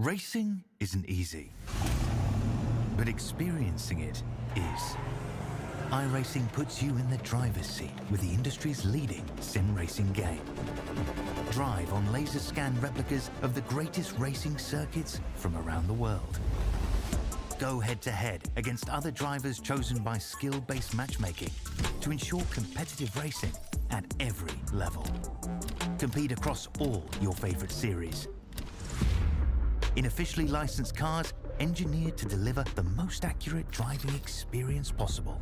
Racing isn't easy, but experiencing it is. iRacing puts you in the driver's seat with the industry's leading sim racing game. Drive on laser scan replicas of the greatest racing circuits from around the world. Go head-to-head against other drivers chosen by skill-based matchmaking to ensure competitive racing at every level. Compete across all your favorite series. In officially licensed cars, engineered to deliver the most accurate driving experience possible.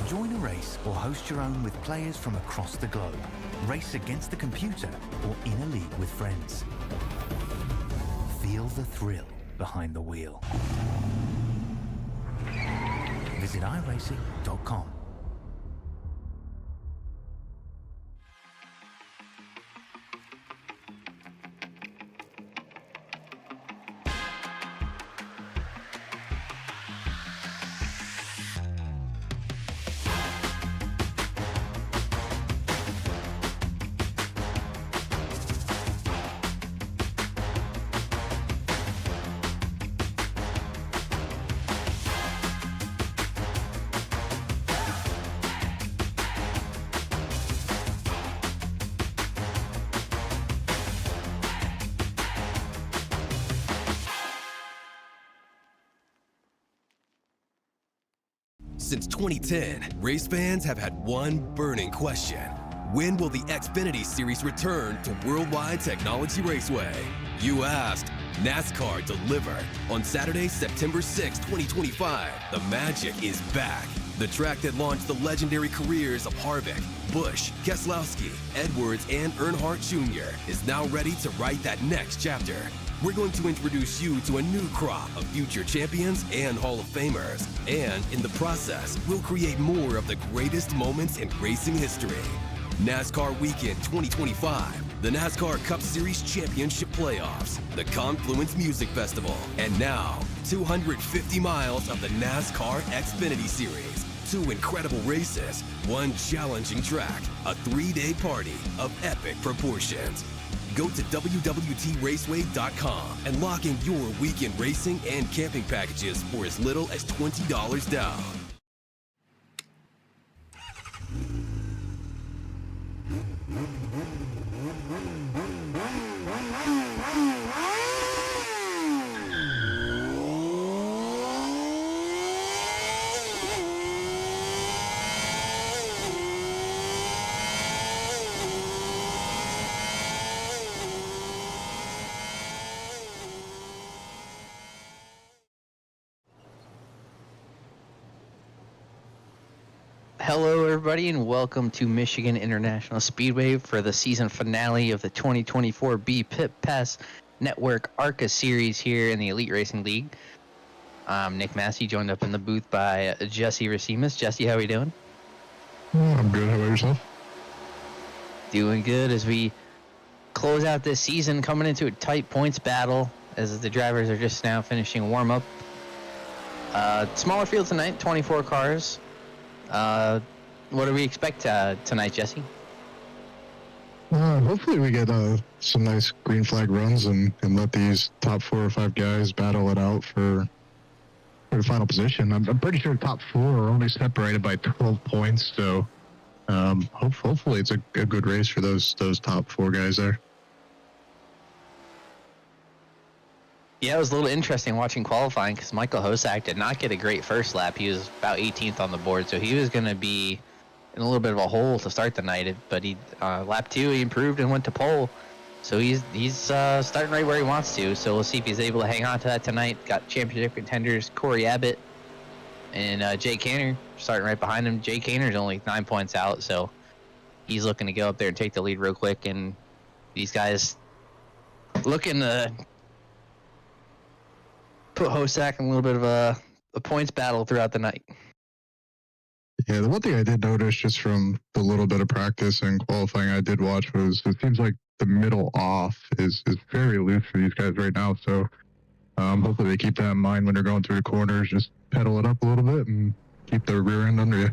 Join a race or host your own with players from across the globe. Race against the computer or in a league with friends. Feel the thrill behind the wheel. Visit iRacing.com. Since 2010, race fans have had one burning question. When will the Xfinity Series return to Worldwide Technology Raceway? You asked, NASCAR delivered. On Saturday, September 6, 2025, the magic is back. The track that launched the legendary careers of Harvick, Busch, Keselowski, Edwards, and Earnhardt Jr. is now ready to write that next chapter. We're going to introduce you to a new crop of future champions and Hall of Famers. And in the process, we'll create more of the greatest moments in racing history. NASCAR Weekend 2025, the NASCAR Cup Series Championship Playoffs, the Confluence Music Festival, and now 250 miles of the NASCAR Xfinity Series. 2 incredible races, 1 challenging track, a 3-day party of epic proportions. Go to www.raceway.com and lock in your weekend racing and camping packages for as little as $20 down. Hello, everybody, and welcome to Michigan International Speedway for the season finale of the 2024 Pit Pass Network ARCA series here in the Elite Racing League. I'm Nick Massey, joined up in the booth by Jesse Racimus. Jesse, how are you doing? I'm good. How about yourself? Doing good as we close out this season, coming into a tight points battle as the drivers are just now finishing warm-up. Smaller field tonight, 24 cars. What do we expect tonight, Jesse? Hopefully we get some nice green flag runs and let these top 4 or 5 guys battle it out for the final position. I'm pretty sure top 4 are only separated by 12 points, so hopefully it's a good race for those top 4 guys there. Yeah, it was a little interesting watching qualifying because Michael Hosak did not get a great first lap. He was about 18th on the board, so he was going to be in a little bit of a hole to start the night. But he lap 2, he improved and went to pole, so he's starting right where he wants to. So we'll see if he's able to hang on to that tonight. Got championship contenders Corey Abbott and Jay Kanner starting right behind him. Jay Kanner's only 9 points out, so he's looking to go up there and take the lead real quick. And these guys looking to put Hosak in a little bit of a points battle throughout the night. Yeah, the one thing I did notice just from the little bit of practice and qualifying I did watch was it seems like the middle off is very loose for these guys right now. So hopefully they keep that in mind when they're going through the corners. Just pedal it up a little bit and keep the rear end under you.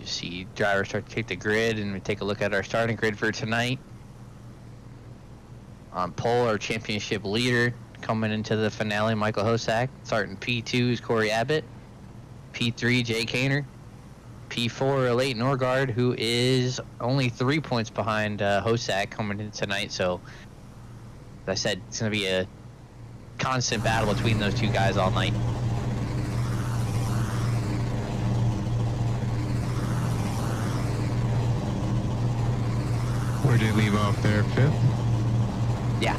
see drivers start to take the grid, and we take a look at our starting grid for tonight. On pole, our championship leader coming into the finale, Michael Hosak. Starting P2 is Corey Abbott. P3, Jay Kaner. P4, Leighton Norgard, who is only 3 points behind Hosak coming in tonight. So, as I said, it's going to be a constant battle between those two guys all night. Where did you leave off there? 5th? Yeah.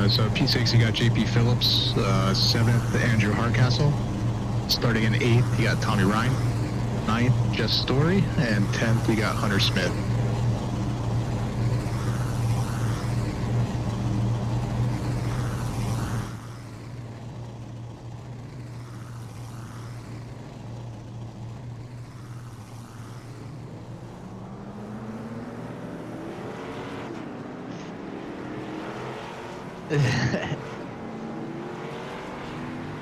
So P6, you got JP Phillips. 7th, Andrew Hardcastle. Starting in 8th, you got Tommy Ryan. 9th, Jess Story. And 10th, you got Hunter Smith.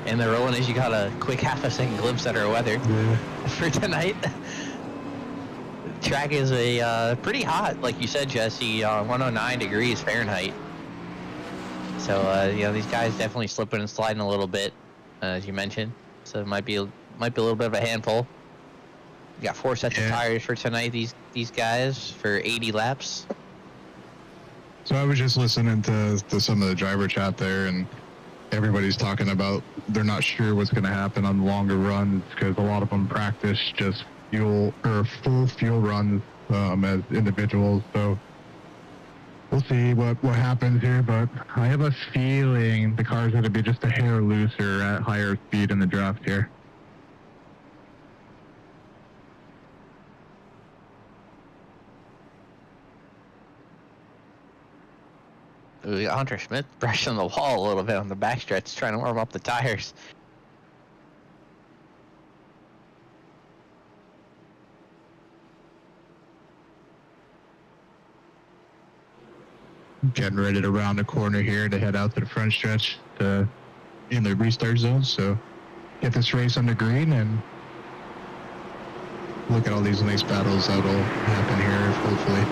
And the rolling is you got a quick half-a-second glimpse at our weather for tonight. Track is a pretty hot, like you said, Jesse, 109 degrees Fahrenheit. So you know, these guys definitely slipping and sliding a little bit, as you mentioned. So it might be a little bit of a handful. You got 4 sets of tires for tonight. These guys for 80 laps. So I was just listening to some of the driver chat there, and everybody's talking about they're not sure what's going to happen on longer runs because a lot of them practice just full fuel runs as individuals. So we'll see what happens here, but I have a feeling the car's going to be just a hair looser at higher speed in the draft here. We got Hunter Smith brushing the wall a little bit on the backstretch, trying to warm up the tires. Getting ready to round the corner here to head out to the front stretch in the restart zone. So get this race on the green and look at all these nice battles that will happen here, hopefully.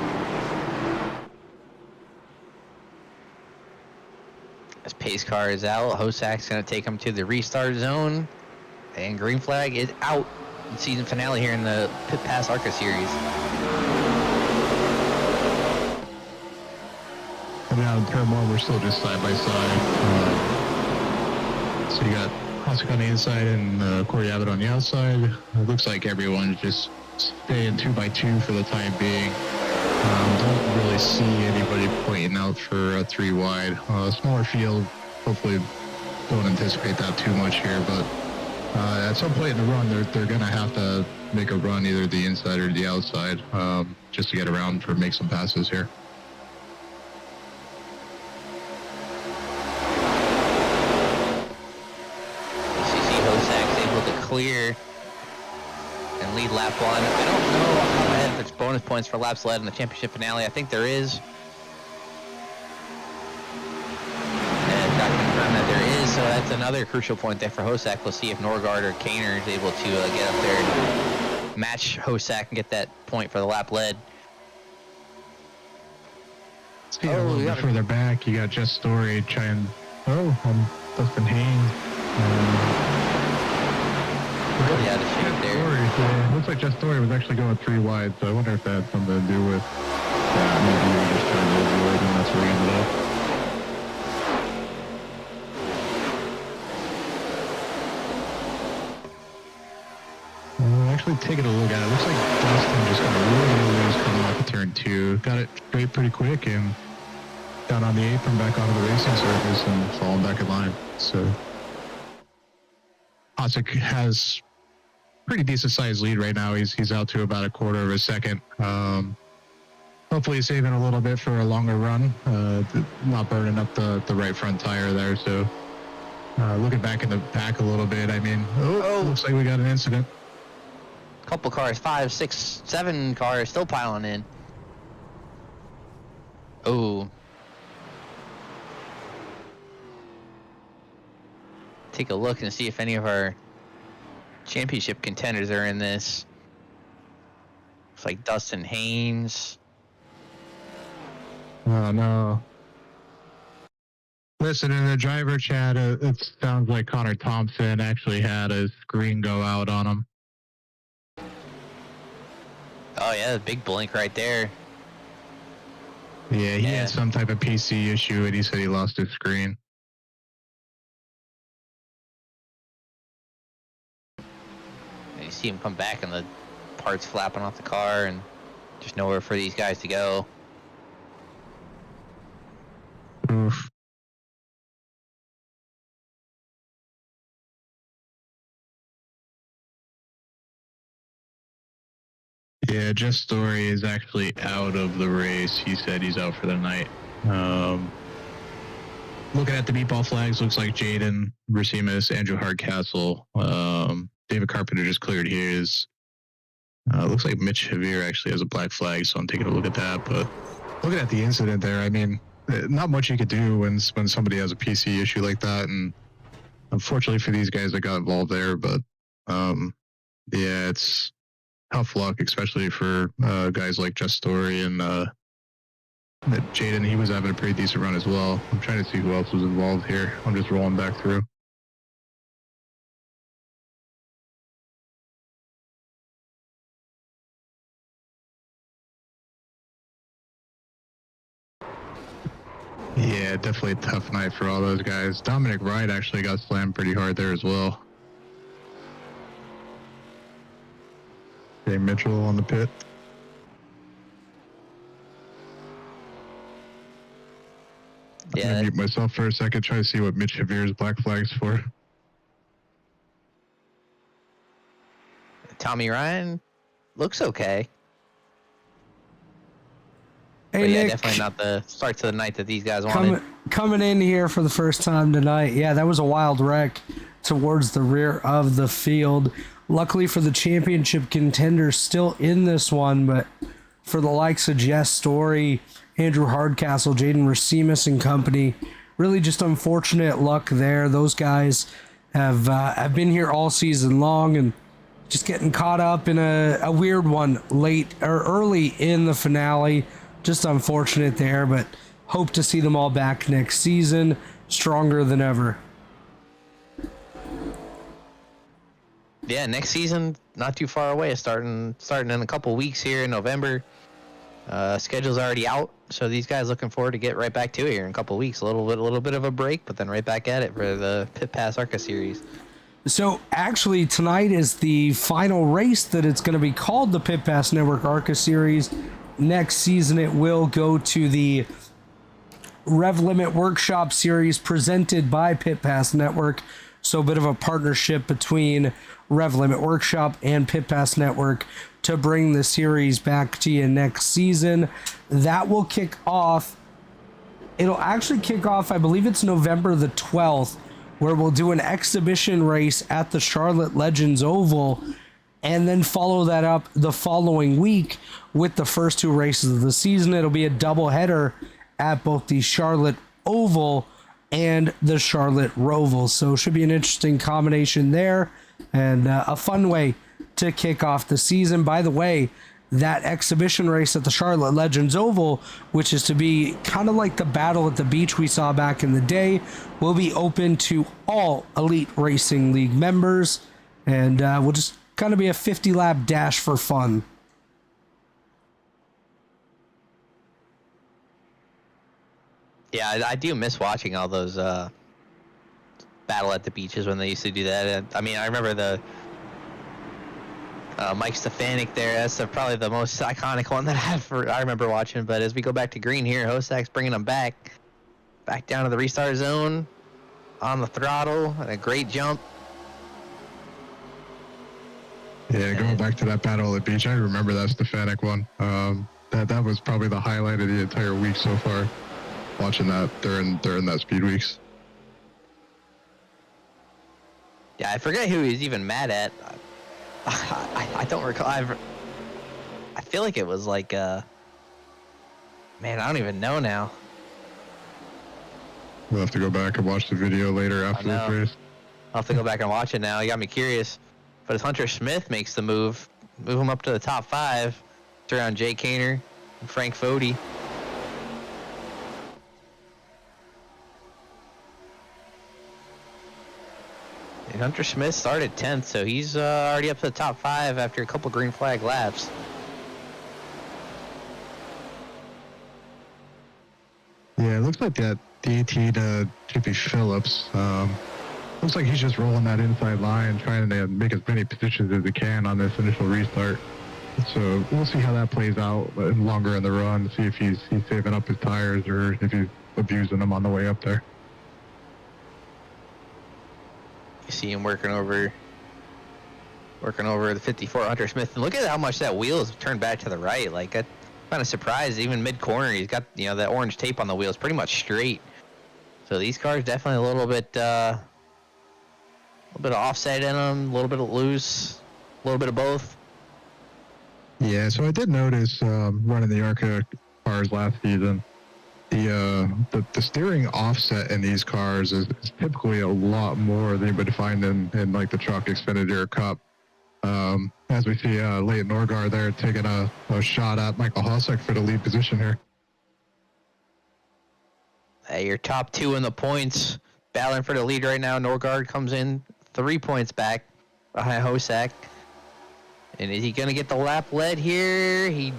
As pace car is out, Hosak's going to take him to the restart zone. And green flag is out in season finale here in the Pit Pass ARCA series. Coming out in turn 1, we're still just side by side. So you got Hosak on the inside and Corey Abbott on the outside. It looks like everyone's just staying 2x2 for the time being. Don't really see anybody pointing out for a 3 wide. Smaller field, hopefully don't anticipate that too much here, but at some point in the run, they're going to have to make a run either the inside or the outside just to get around for make some passes here. CC Hosak's able to clear and lead lap 1. I don't know off the top of my head if there's bonus points for laps led in the championship finale. I think there is. And got confirmed that there is, so that's another crucial point there for Hosak. We'll see if Norgard or Kaner is able to get up there and match Hosak and get that point for the lap led. See a little bit further back, you got Jess Story trying. On Dustin Haynes. Really out of shape there. Yeah, looks like Jess Story was actually going 3 wide, so I wonder if that had something to do with maybe we were just trying to avoid, and that's where he ended up. Actually taking a look at it, looks like Dustin just got really loose coming off of turn 2. Got it straight pretty quick and down on the apron, back onto the racing surface and falling back in line. So Hosak has pretty decent sized lead right now. He's out to about a quarter of a second. Hopefully saving a little bit for a longer run, not burning up the right front tire there. So looking back in the pack a little bit, I mean, looks like we got an incident. Couple cars, 5, 6, 7 cars still piling in. Oh. Take a look and see if any of our championship contenders are in this. It's like Dustin Haynes. Oh, no. Listen, in the driver chat, it sounds like Connor Thompson actually had a screen go out on him. Oh, yeah, the big blink right there. Yeah, he had some type of PC issue, and he said he lost his screen. And you see him come back, and the parts flapping off the car, and just nowhere for these guys to go. Oof. Yeah, Jeff Story is actually out of the race. He said he's out for the night. Looking at the meatball flags, looks like Jaden Racimus, Andrew Hardcastle, David Carpenter just cleared his. Looks like Mitch Javier actually has a black flag, so I'm taking a look at that. But looking at the incident there, I mean, not much you could do when somebody has a PC issue like that. And unfortunately for these guys that got involved there, but yeah, it's tough luck, especially for guys like Just Story and Jaden. He was having a pretty decent run as well. I'm trying to see who else was involved here. I'm just rolling back through. Yeah, definitely a tough night for all those guys. Dominic Wright actually got slammed pretty hard there as well. Jay Mitchell on the pit. Yeah. I'm gonna mute myself for a second, try to see what Mitch Javier's black flag's for. Tommy Ryan looks okay. Hey, But yeah, Nick, definitely not the start to the night that these guys wanted. coming in here for the first time tonight. Yeah, that was a wild wreck towards the rear of the field. Luckily for the championship contenders, still in this one, but for the likes of Jess Story, Andrew Hardcastle, Jaden Racimus and company, really just unfortunate luck there. Those guys have been here all season long and just getting caught up in a weird one late or early in the finale. Just unfortunate there, but hope to see them all back next season, stronger than ever. Yeah, next season not too far away. Starting in a couple weeks here in November. Schedule's already out, so these guys looking forward to get right back to it here in a couple weeks. A little bit of a break, but then right back at it for the Pit Pass ARCA series. So actually tonight is the final race that it's going to be called the Pit Pass Network ARCA series. Next season it will go to the Rev Limit Workshop series presented by Pit Pass Network. So a bit of a partnership between Rev Limit Workshop and Pit Pass Network to bring the series back to you next season. That will kick off. It'll actually kick off, I believe it's November the 12th, where we'll do an exhibition race at the Charlotte Legends Oval, and then follow that up the following week with the first two races of the season. It'll be a doubleheader at both the Charlotte Oval and the Charlotte Roval. So it should be an interesting combination there and a fun way to kick off the season. By the way, that exhibition race at the Charlotte Legends Oval, which is to be kind of like the battle at the beach we saw back in the day, will be open to all Elite Racing League members, and we'll just kind of be a 50-lap dash for fun. Yeah, I do miss watching all those battle at the beaches when they used to do that. And, I mean, I remember the Mike Stefanik there. That's probably the most iconic one that I remember watching. But as we go back to green here, Hosak's bringing them back down to the restart zone, on the throttle, and a great jump. Yeah, going back to that battle at the beach, I remember that Stefanik one. That was probably the highlight of the entire week so far. Watching that during that speed weeks. Yeah, I forget who he's even mad at. I don't recall. I feel like it was like man, I don't even know now. We'll have to go back and watch the video later after this race. I'll have to go back and watch it now. You got me curious. But as Hunter Smith makes the move him up to the top 5, around Jay Kaner and Frank Fody. And Hunter Smith started 10th, so he's already up to the top 5 after a couple green flag laps. Yeah, it looks like the 18 Chippy Phillips. Looks like he's just rolling that inside line, trying to make as many positions as he can on this initial restart. So we'll see how that plays out longer in the run, see if he's saving up his tires or if he's abusing them on the way up there. You see him working over the 54 Hunter Smith. And look at how much that wheel is turned back to the right. Like, I'm kind of surprised. Even mid-corner, he's got, you know, that orange tape on the wheels pretty much straight. So these cars definitely a little bit of offset in them, a little bit of loose, a little bit of both. Yeah, so I did notice running the ARCA cars last season, the steering offset in these cars is typically a lot more than you would find in like the Truck Xfinity or Cup. As we see Leighton Norgard there taking a shot at Michael Hosek for the lead position here. Hey, your top 2 in the points battling for the lead right now. Norgard comes in 3 points back behind Hosek. And is he going to get the lap lead here? He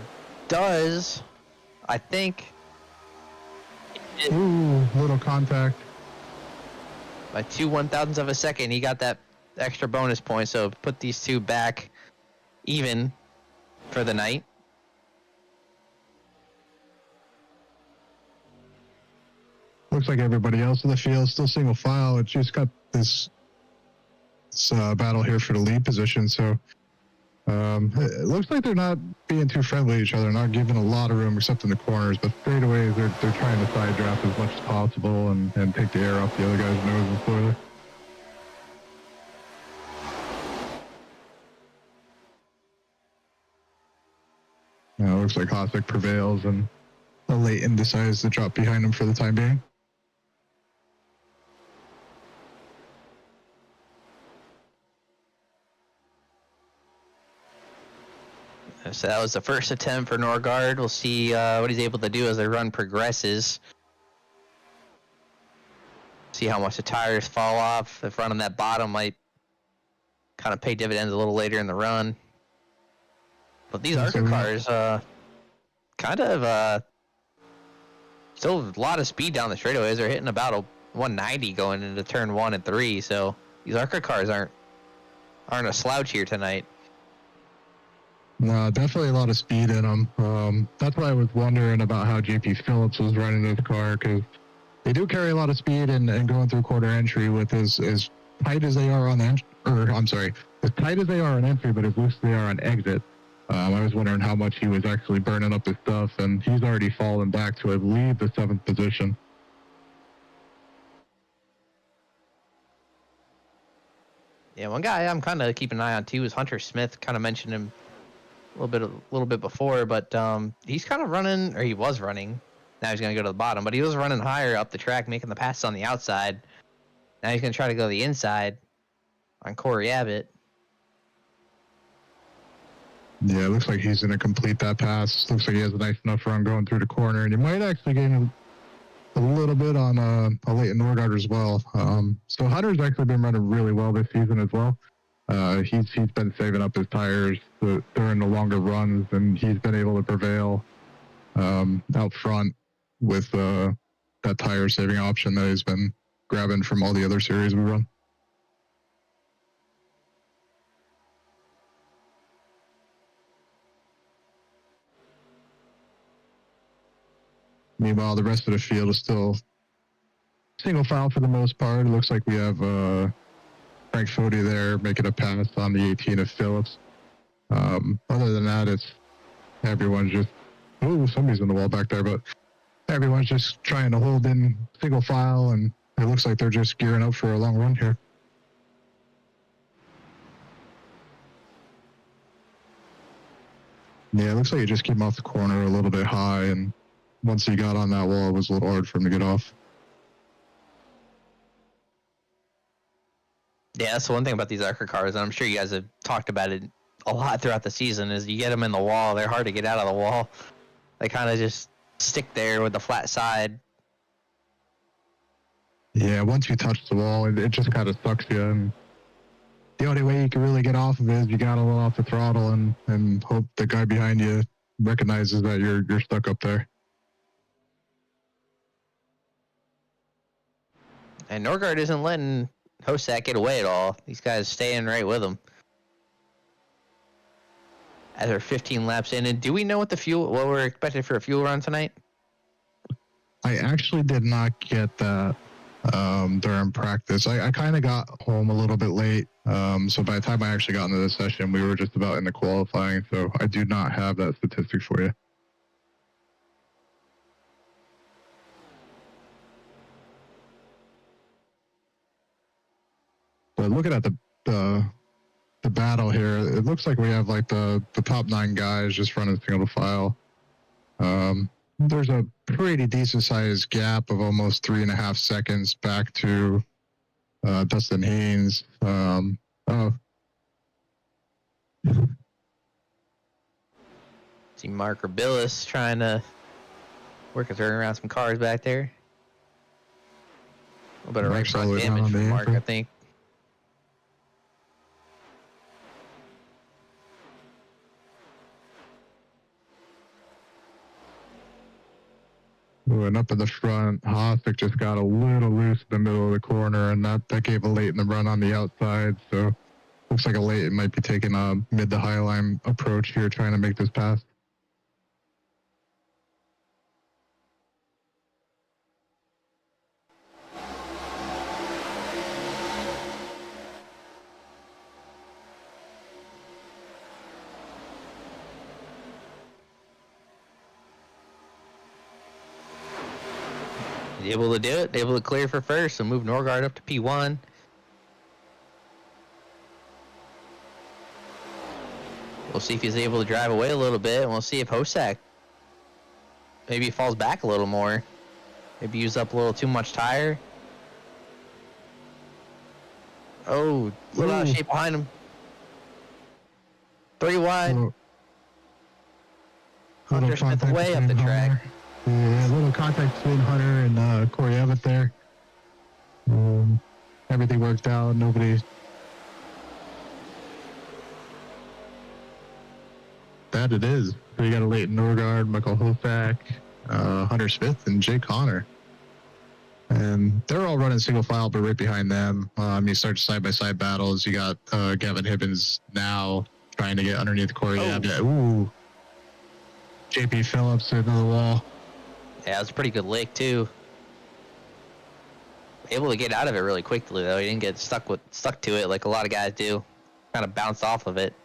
does, I think. Ooh, little contact. By 2 1,000ths of a second, he got that extra bonus point. So put these two back even for the night. Looks like everybody else in the field still single file. It's just got this battle here for the lead position. So it looks like they're not being too friendly to each other, not giving a lot of room except in the corners, but straightaways they're trying to side draft as much as possible and take the air off the other guy's nose and spoiler. Now it looks like Hosek prevails and Leighton decides to drop behind him for the time being. So that was the first attempt for Norgard. We'll see what he's able to do as the run progresses. See how much the tires fall off. If running that bottom might kind of pay dividends a little later in the run. But these ARCA cars, kind of still a lot of speed down the straightaways. They're hitting about a 190 going into turn 1 and 3. So these ARCA cars aren't a slouch here tonight. No, definitely a lot of speed in them. That's why I was wondering about how JP Phillips was running this car, because they do carry a lot of speed and going through quarter entry with as tight as they are on as tight as they are on entry, but as loose as they are on exit. I was wondering how much he was actually burning up his stuff, and he's already fallen back to, I believe, the 7th position. Yeah, one guy I'm kind of keeping an eye on too is Hunter Smith. Kind of mentioned him a little bit before, but he's kind of running, or he was running. Now he's going to go to the bottom, but he was running higher up the track, making the passes on the outside. Now he's going to try to go to the inside on Corey Abbott. Yeah, it looks like he's going to complete that pass. Looks like he has a nice enough run going through the corner, and he might actually gain a little bit on Leighton Norgard as well. So Hunter's actually been running really well this season as well. He's been saving up his tires during the longer runs, and he's been able to prevail out front with that tire saving option that he's been grabbing from all the other series we run. Meanwhile, the rest of the field is still single file for the most part. It looks like we have Frank Fody there making a pass on the 18 of Phillips. Other than that, it's everyone's just, somebody's in the wall back there, but everyone's just trying to hold in single file, and it looks like they're just gearing up for a long run here. Yeah, it looks like he just came off the corner a little bit high, and once he got on that wall, it was a little hard for him to get off. Yeah, that's the one thing about these ARCA cars, and I'm sure you guys have talked about it a lot throughout the season is you get them in the wall. They're hard to get out of the wall. They kind of just stick there with the flat side. Yeah, once you touch the wall, it just kind of sucks you. And the only way you can really get off of it is you got to let off the throttle and hope the guy behind you recognizes that you're stuck up there. And Norgard isn't letting Hosak get away at all. These guys staying right with him. As we're 15 laps in, and do we know what we're expected for a fuel run tonight? I actually did not get that during practice. I kind of got home a little bit late. So by the time I actually got into the session, we were just about in the qualifying. So I do not have that statistic for you. But looking at the battle here, it looks like we have like the top 9 guys just running single file. There's a pretty decent sized gap of almost 3.5 seconds back to Dustin Haynes. See Mark Rebillis trying to work his way around some cars back there. A little bit of right front damage from Mark, I think. Ooh, and up in the front, Hossack just got a little loose in the middle of the corner, and that gave a late in the run on the outside. So looks like a late might be taking a mid to high line approach here, trying to make this pass. He's able to do it, able to clear for first and move Norgard up to P1. We'll see if he's able to drive away a little bit, and we'll see if Hosak maybe falls back a little more. Maybe use up a little too much tire. Oh, a little out of shape behind him. 3 wide. Hunter Smith way up the track. Yeah, a little contact between Hunter and Corey Abbott there. Everything worked out. Nobody. That it is. So you got a Leighton Norgard, Michael Hosak, Hunter Smith, and Jake Connor. And they're all running single file, but right behind them, you start side-by-side battles. You got Gavin Hibbins now trying to get underneath Corey Abbott. Ooh. JP Phillips into the wall. Yeah, it was a pretty good lick, too. Able to get out of it really quickly, though. He didn't get stuck to it like a lot of guys do. Kind of bounced off of it.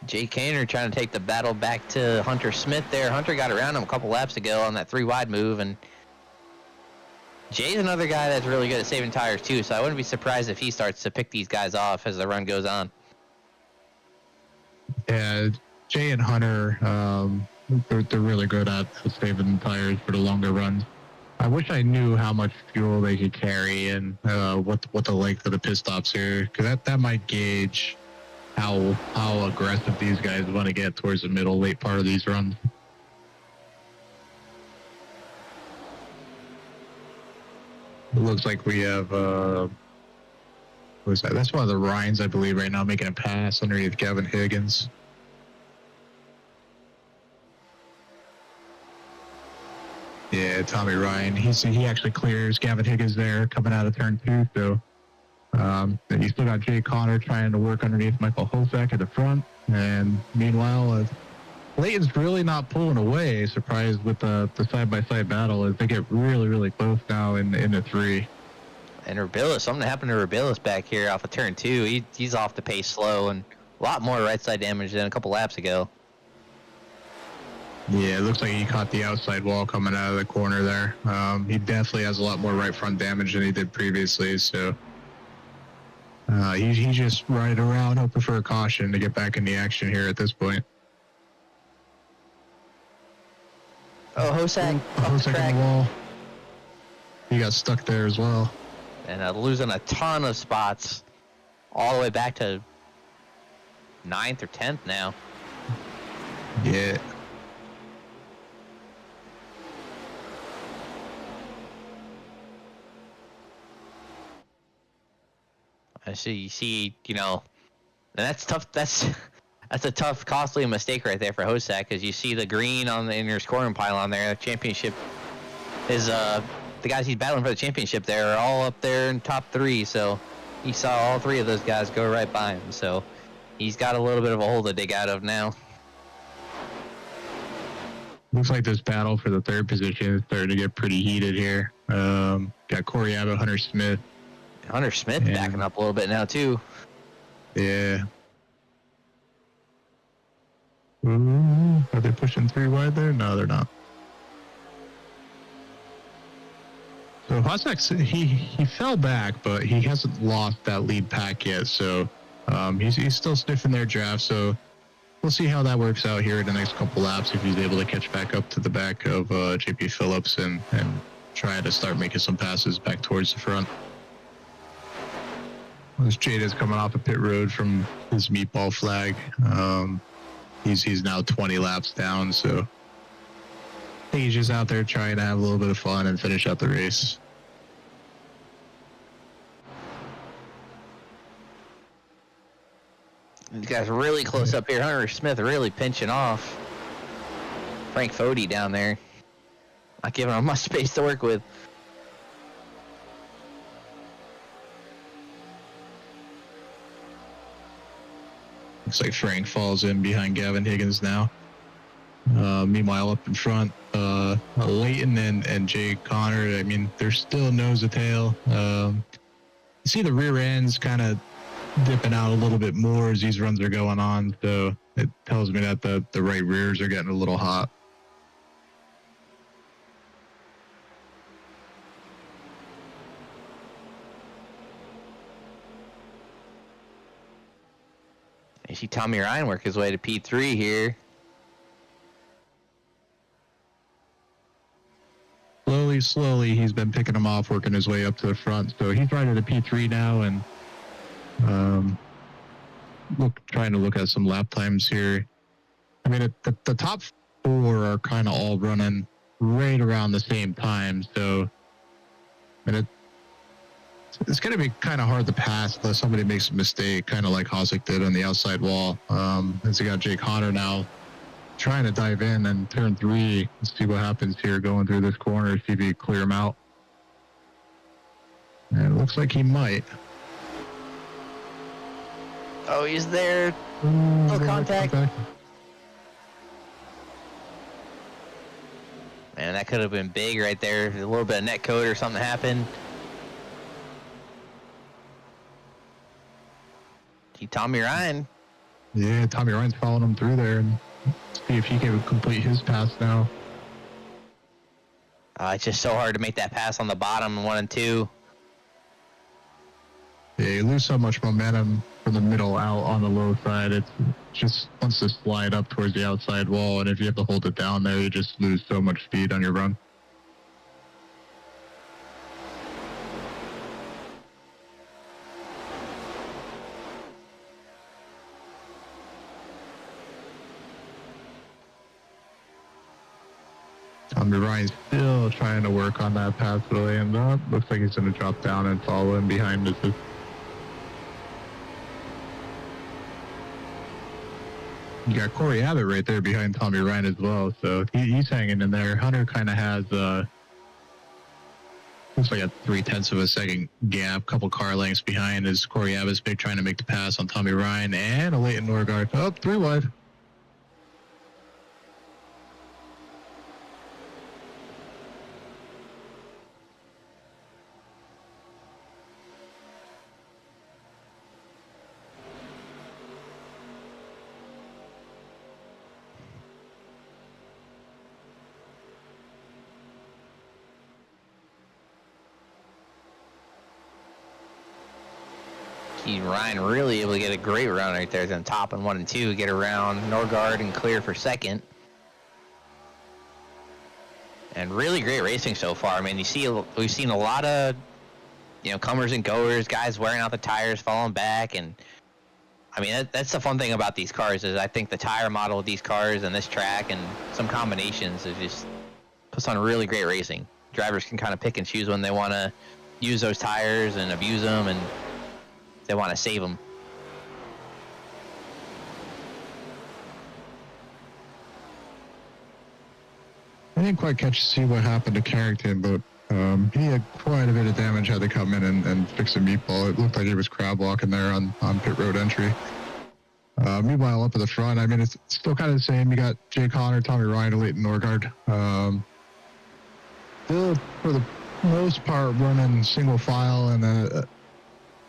Jay Kaner trying to take the battle back to Hunter Smith there. Hunter got around him a couple laps ago on that 3 wide move, and Jay's another guy that's really good at saving tires too, so I wouldn't be surprised if he starts to pick these guys off as the run goes on. Yeah, Jay and Hunter, they're really good at saving tires for the longer runs. I wish I knew how much fuel they could carry and what the length of the pit stops here, because that might gauge how aggressive these guys want to get towards the late part of these runs. It looks like we have what was that? That's one of the Ryans, I believe, right now making a pass underneath Gavin Higgins. Yeah, Tommy Ryan. He actually clears Gavin Higgins there coming out of turn 2. So you still got Jay Connor trying to work underneath Michael Hosak at the front. And meanwhile, Leighton's really not pulling away. Surprised with the side-by-side battle as they get really, really close now in the 3. And Rebillis, something happened to Rebillis back here off of turn 2. He's off the pace slow and a lot more right side damage than a couple laps ago. Yeah, it looks like he caught the outside wall coming out of the corner there. He definitely has a lot more right front damage than he did previously, so He's just riding around hoping for a caution to get back in the action here at this point. Oh, Hosak up the Hosek on track. the wall. He got stuck there as well. And losing a ton of spots all the way back to 9th or 10th now. Yeah. I see. You see, and that's tough. That's a tough, costly mistake right there for Hosak, because you see the green in your scoring pylon there. The championship is the guys he's battling for the championship there are all up there in top 3. So he saw all 3 of those guys go right by him. So he's got a little bit of a hole to dig out of now. Looks like this battle for the 3rd position is starting to get pretty heated here. Got Corey Abbott, Hunter Smith. Hunter Smith backing up a little bit now too. Yeah. Ooh, are they pushing 3 wide there? No, they're not. So Hosek, he fell back, but he hasn't lost that lead pack yet. So he's still sniffing their draft. So we'll see how that works out here in the next couple laps, if he's able to catch back up to the back of JP Phillips and try to start making some passes back towards the front. This Jada's coming off a pit road from his meatball flag. He's now 20 laps down, so I think he's just out there trying to have a little bit of fun and finish out the race. These guys are really close up here. Hunter Smith really pinching off Frank Fody down there. Not giving him much space to work with. Looks like Frank falls in behind Gavin Higgins now. Meanwhile, up in front, Leighton and Jay Connor, I mean, they're still nose to tail. You see the rear ends kind of dipping out a little bit more as these runs are going on, so it tells me that the right rears are getting a little hot. You see Tommy Ryan work his way to P3 here. Slowly, he's been picking them off, working his way up to the front. So he's right at a P3 now, and trying to look at some lap times here. I mean, the top 4 are kind of all running right around the same time. So, I mean, it's going to be kind of hard to pass unless somebody makes a mistake, kind of like Hosek did on the outside wall. As you got Jake Connor now trying to dive in and turn 3. Let's see what happens here going through this corner, see if he can clear him out. And it looks like he might. Oh, he's there. No contact. Man, that could have been big right there. A little bit of net code or something happened. See Tommy Ryan. Yeah, Tommy Ryan's following him through there, and see if he can complete his pass now. It's just so hard to make that pass on the bottom 1 and 2. Yeah, you lose so much momentum from the middle out on the low side. It just wants to slide up towards the outside wall, and if you have to hold it down there, you just lose so much speed on your run. Tommy Ryan's still trying to work on that pass to the end up. Looks like he's going to drop down and follow in behind this. You got Corey Abbott right there behind Tommy Ryan as well, so he's hanging in there. Hunter kind of has looks like a 0.3 of a second gap, couple car lengths behind as Corey Abbott's big trying to make the pass on Tommy Ryan, and a Leighton Norgard. Oh, 3 wide. See Ryan really able to get a great run right there. He's on top in 1 and 2, get around Norgard and clear for second. And really great racing so far. I mean, we've seen a lot of, comers and goers, guys wearing out the tires, falling back, and I mean that's the fun thing about these cars is I think the tire model of these cars and this track and some combinations is just puts on really great racing. Drivers can kind of pick and choose when they want to use those tires and abuse them, and they want to save them. I didn't quite see what happened to Carrington, but he had quite a bit of damage had to come in and fix a meatball. It looked like he was crab walking there on pit road entry. Meanwhile, up at the front, I mean, it's still kind of the same. You got Jay Connor, Tommy Ryan, and Leighton Norgard. Still, for the most part, running single file, and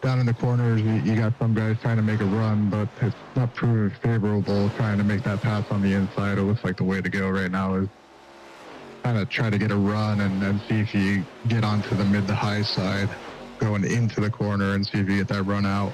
down in the corners, you got some guys trying to make a run, but it's not proving favorable trying to make that pass on the inside. It looks like the way to go right now is kind of try to get a run and see if you get onto the mid to high side going into the corner and see if you get that run out.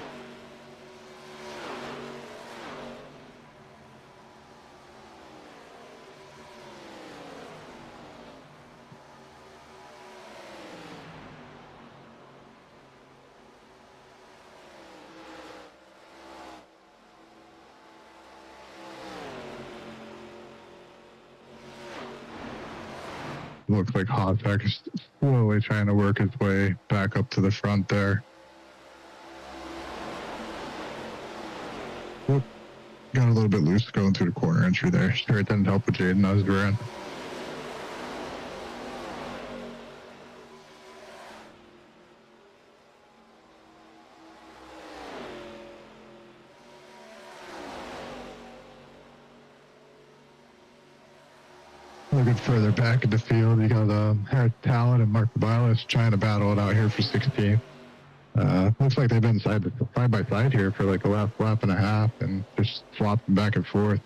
Looks like Hossack is slowly trying to work his way back up to the front there. Whoop. Got a little bit loose going through the corner entry there. Sure, it didn't help with Jaden Osdoran. Looking further back in the field, you got Harris Talon and Mark Babilas trying to battle it out here for 16th. Looks like they've been side by side here for like a lap and a half and just flopping back and forth.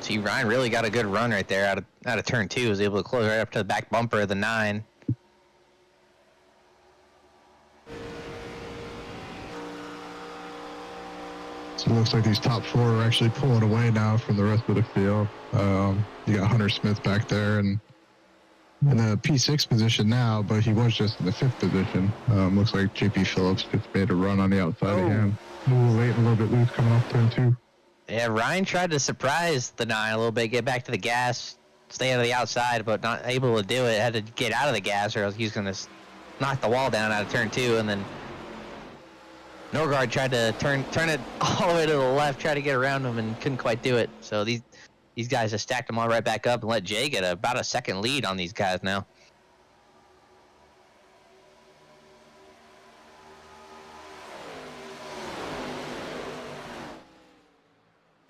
See, Ryan really got a good run right there out of turn 2. Was able to close right up to the back bumper of the 9. So it looks like these top 4 are actually pulling away now from the rest of the field. You got Hunter Smith back there and in the P6 position now, but he was just in the 5th position. Looks like JP Phillips just made a run on the outside of him. A little late, a little bit loose coming off turn 2. Yeah, Ryan tried to surprise the 9 a little bit, get back to the gas, stay on the outside, but not able to do it. Had to get out of the gas or else he was going to knock the wall down out of turn 2, and then Norgard tried to turn it all the way to the left, try to get around him, and couldn't quite do it. So these guys have stacked them all right back up and let Jay get about a second lead on these guys now.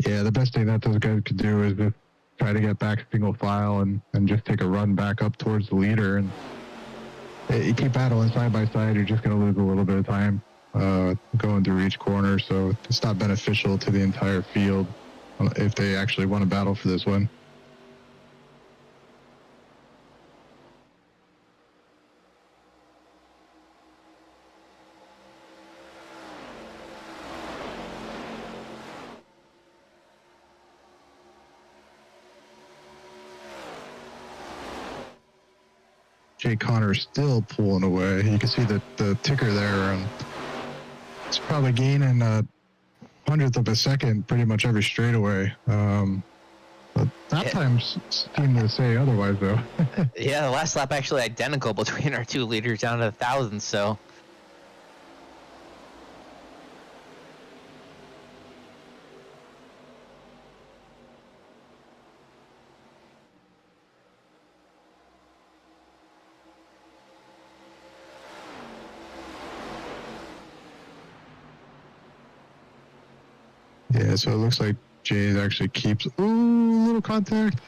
Yeah, the best thing that those guys could do is just try to get back single file and just take a run back up towards the leader. And you keep battling side by side, you're just going to lose a little bit of time going through each corner. So it's not beneficial to the entire field if they actually want to battle for this win. Jay Connor still pulling away. You can see the ticker there, and it's probably gaining a 100th of a second pretty much every straightaway. But that time seemed to say otherwise, though. Yeah, the last lap actually identical between our two leaders down to 1,000, so. Yeah, so it looks like Jay actually keeps... Ooh, little contact.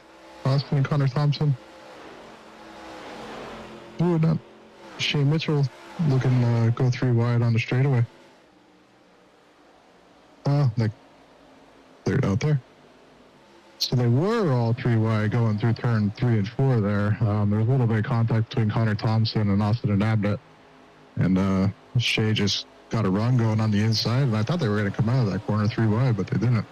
Austin and Connor Thompson. Ooh, not Shane Mitchell looking to go 3 wide on the straightaway. Oh, like, cleared out there. So they were all 3 wide going through turn 3 and 4 there. There was a little bit of contact between Connor Thompson and Austin and Abbott. And Shea just got a run going on the inside. And I thought they were going to come out of that corner 3 wide, but they didn't.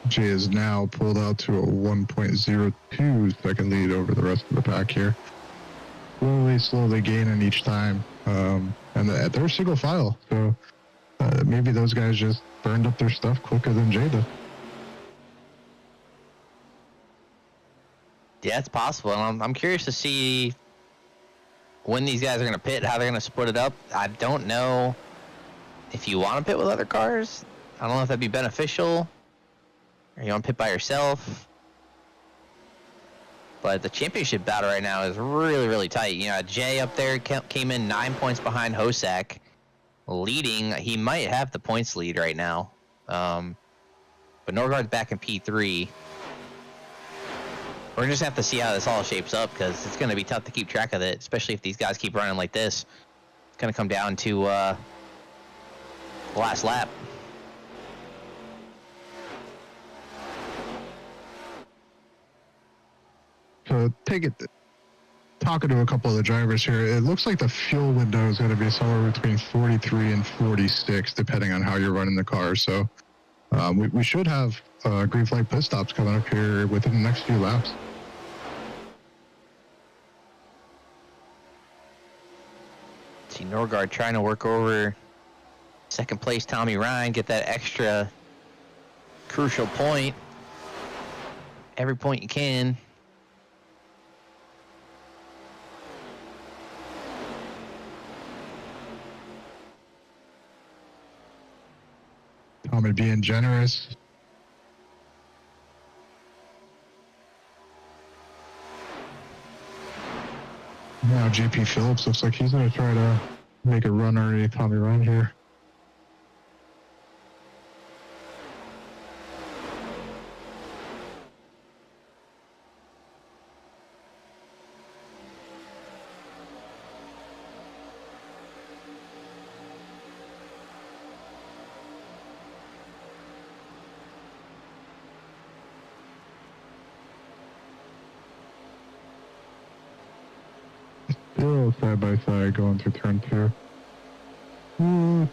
Jay is now pulled out to a 1.02 second lead over the rest of the pack here. Slowly gaining each time. And they're single file, so maybe those guys just burned up their stuff quicker than Jay did. Yeah, it's possible. And I'm curious to see when these guys are going to pit, how they're going to split it up. I don't know if you want to pit with other cars. I don't know if that'd be beneficial. Or you want to pit by yourself. But the championship battle right now is really, really tight. You know, Jay up there came in 9 points behind Hosak, leading. He might have the points lead right now. But Norgard's back in P3. We're going to just have to see how this all shapes up, because it's going to be tough to keep track of it, especially if these guys keep running like this. It's going to come down to the last lap. So talking to a couple of the drivers here, it looks like the fuel window is going to be somewhere between 43 and 46, depending on how you're running the car. So we should have green flag pit stops coming up here within the next few laps. See Norgard trying to work over second place Tommy Ryan, get that extra crucial point. Every point you can. Tommy being generous. Now JP Phillips looks like he's going to try to make a run underneath Tommy Ryan here. Still side by side going through turn 2. Ooh,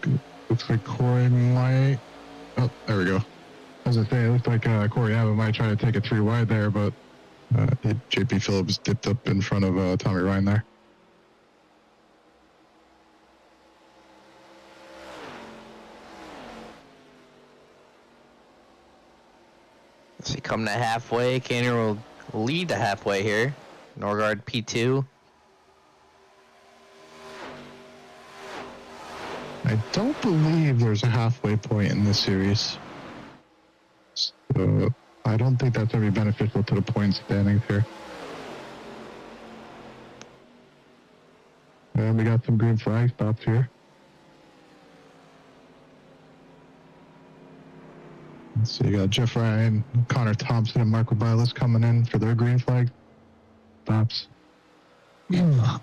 looks like Corey might. Oh, there we go. As I say, it looks like Corey Abbott might try to take a 3 wide there, but JP Phillips dipped up in front of Tommy Ryan there. Let's see, come to halfway. Canyon will lead to halfway here. Norgard P2. I don't believe there's a halfway point in this series. So I don't think that's going to be beneficial to the point standings here. And we got some green flag stops here. So you got Jeff Ryan, Connor Thompson, and Marco Bilas coming in for their green flag stops.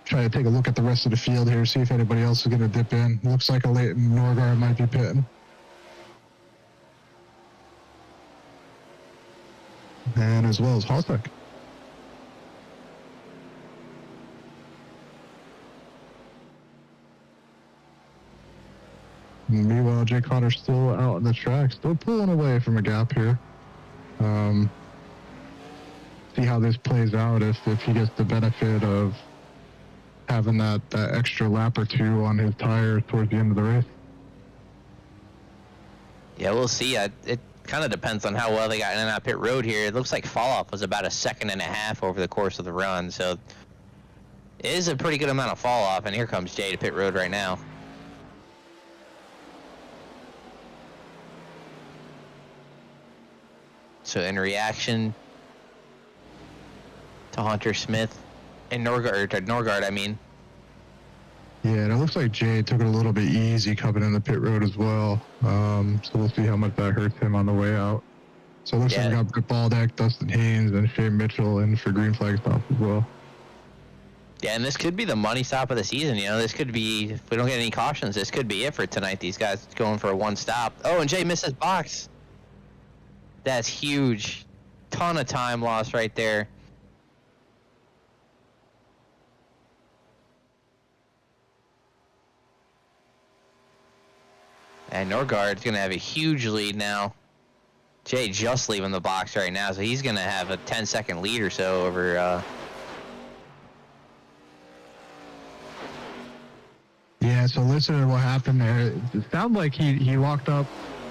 Try to take a look at the rest of the field here, see if anybody else is going to dip in. Looks like a late Norgard might be pitting. And as well as Hosek. Meanwhile, Jay Connor's still out on the track, still pulling away from a gap here. See how this plays out if he gets the benefit of having that extra lap or 2 on his tire towards the end of the race. Yeah, we'll see. It kind of depends on how well they got in and out pit road here. It looks like fall off was about 1.5 seconds over the course of the run, so it is a pretty good amount of fall off. And here comes Jay to pit road right now. So in reaction to Hunter Smith and Norgard, I mean. Yeah, and it looks like Jay took it a little bit easy coming in the pit road as well. So we'll see how much that hurts him on the way out. So it looks like we got Britt Baldeck, Dustin Haynes, and Shane Mitchell in for green flag stop as well. Yeah, and this could be the money stop of the season. You know, this could be, if we don't get any cautions, this could be it for tonight. These guys going for a one stop. Oh, and Jay misses box. That's huge. Ton of time lost right there. And Norgard's going to have a huge lead now. Jay just leaving the box right now, so he's going to have a 10-second lead or so over... Yeah, so listen to what happened there. It sounded like he locked up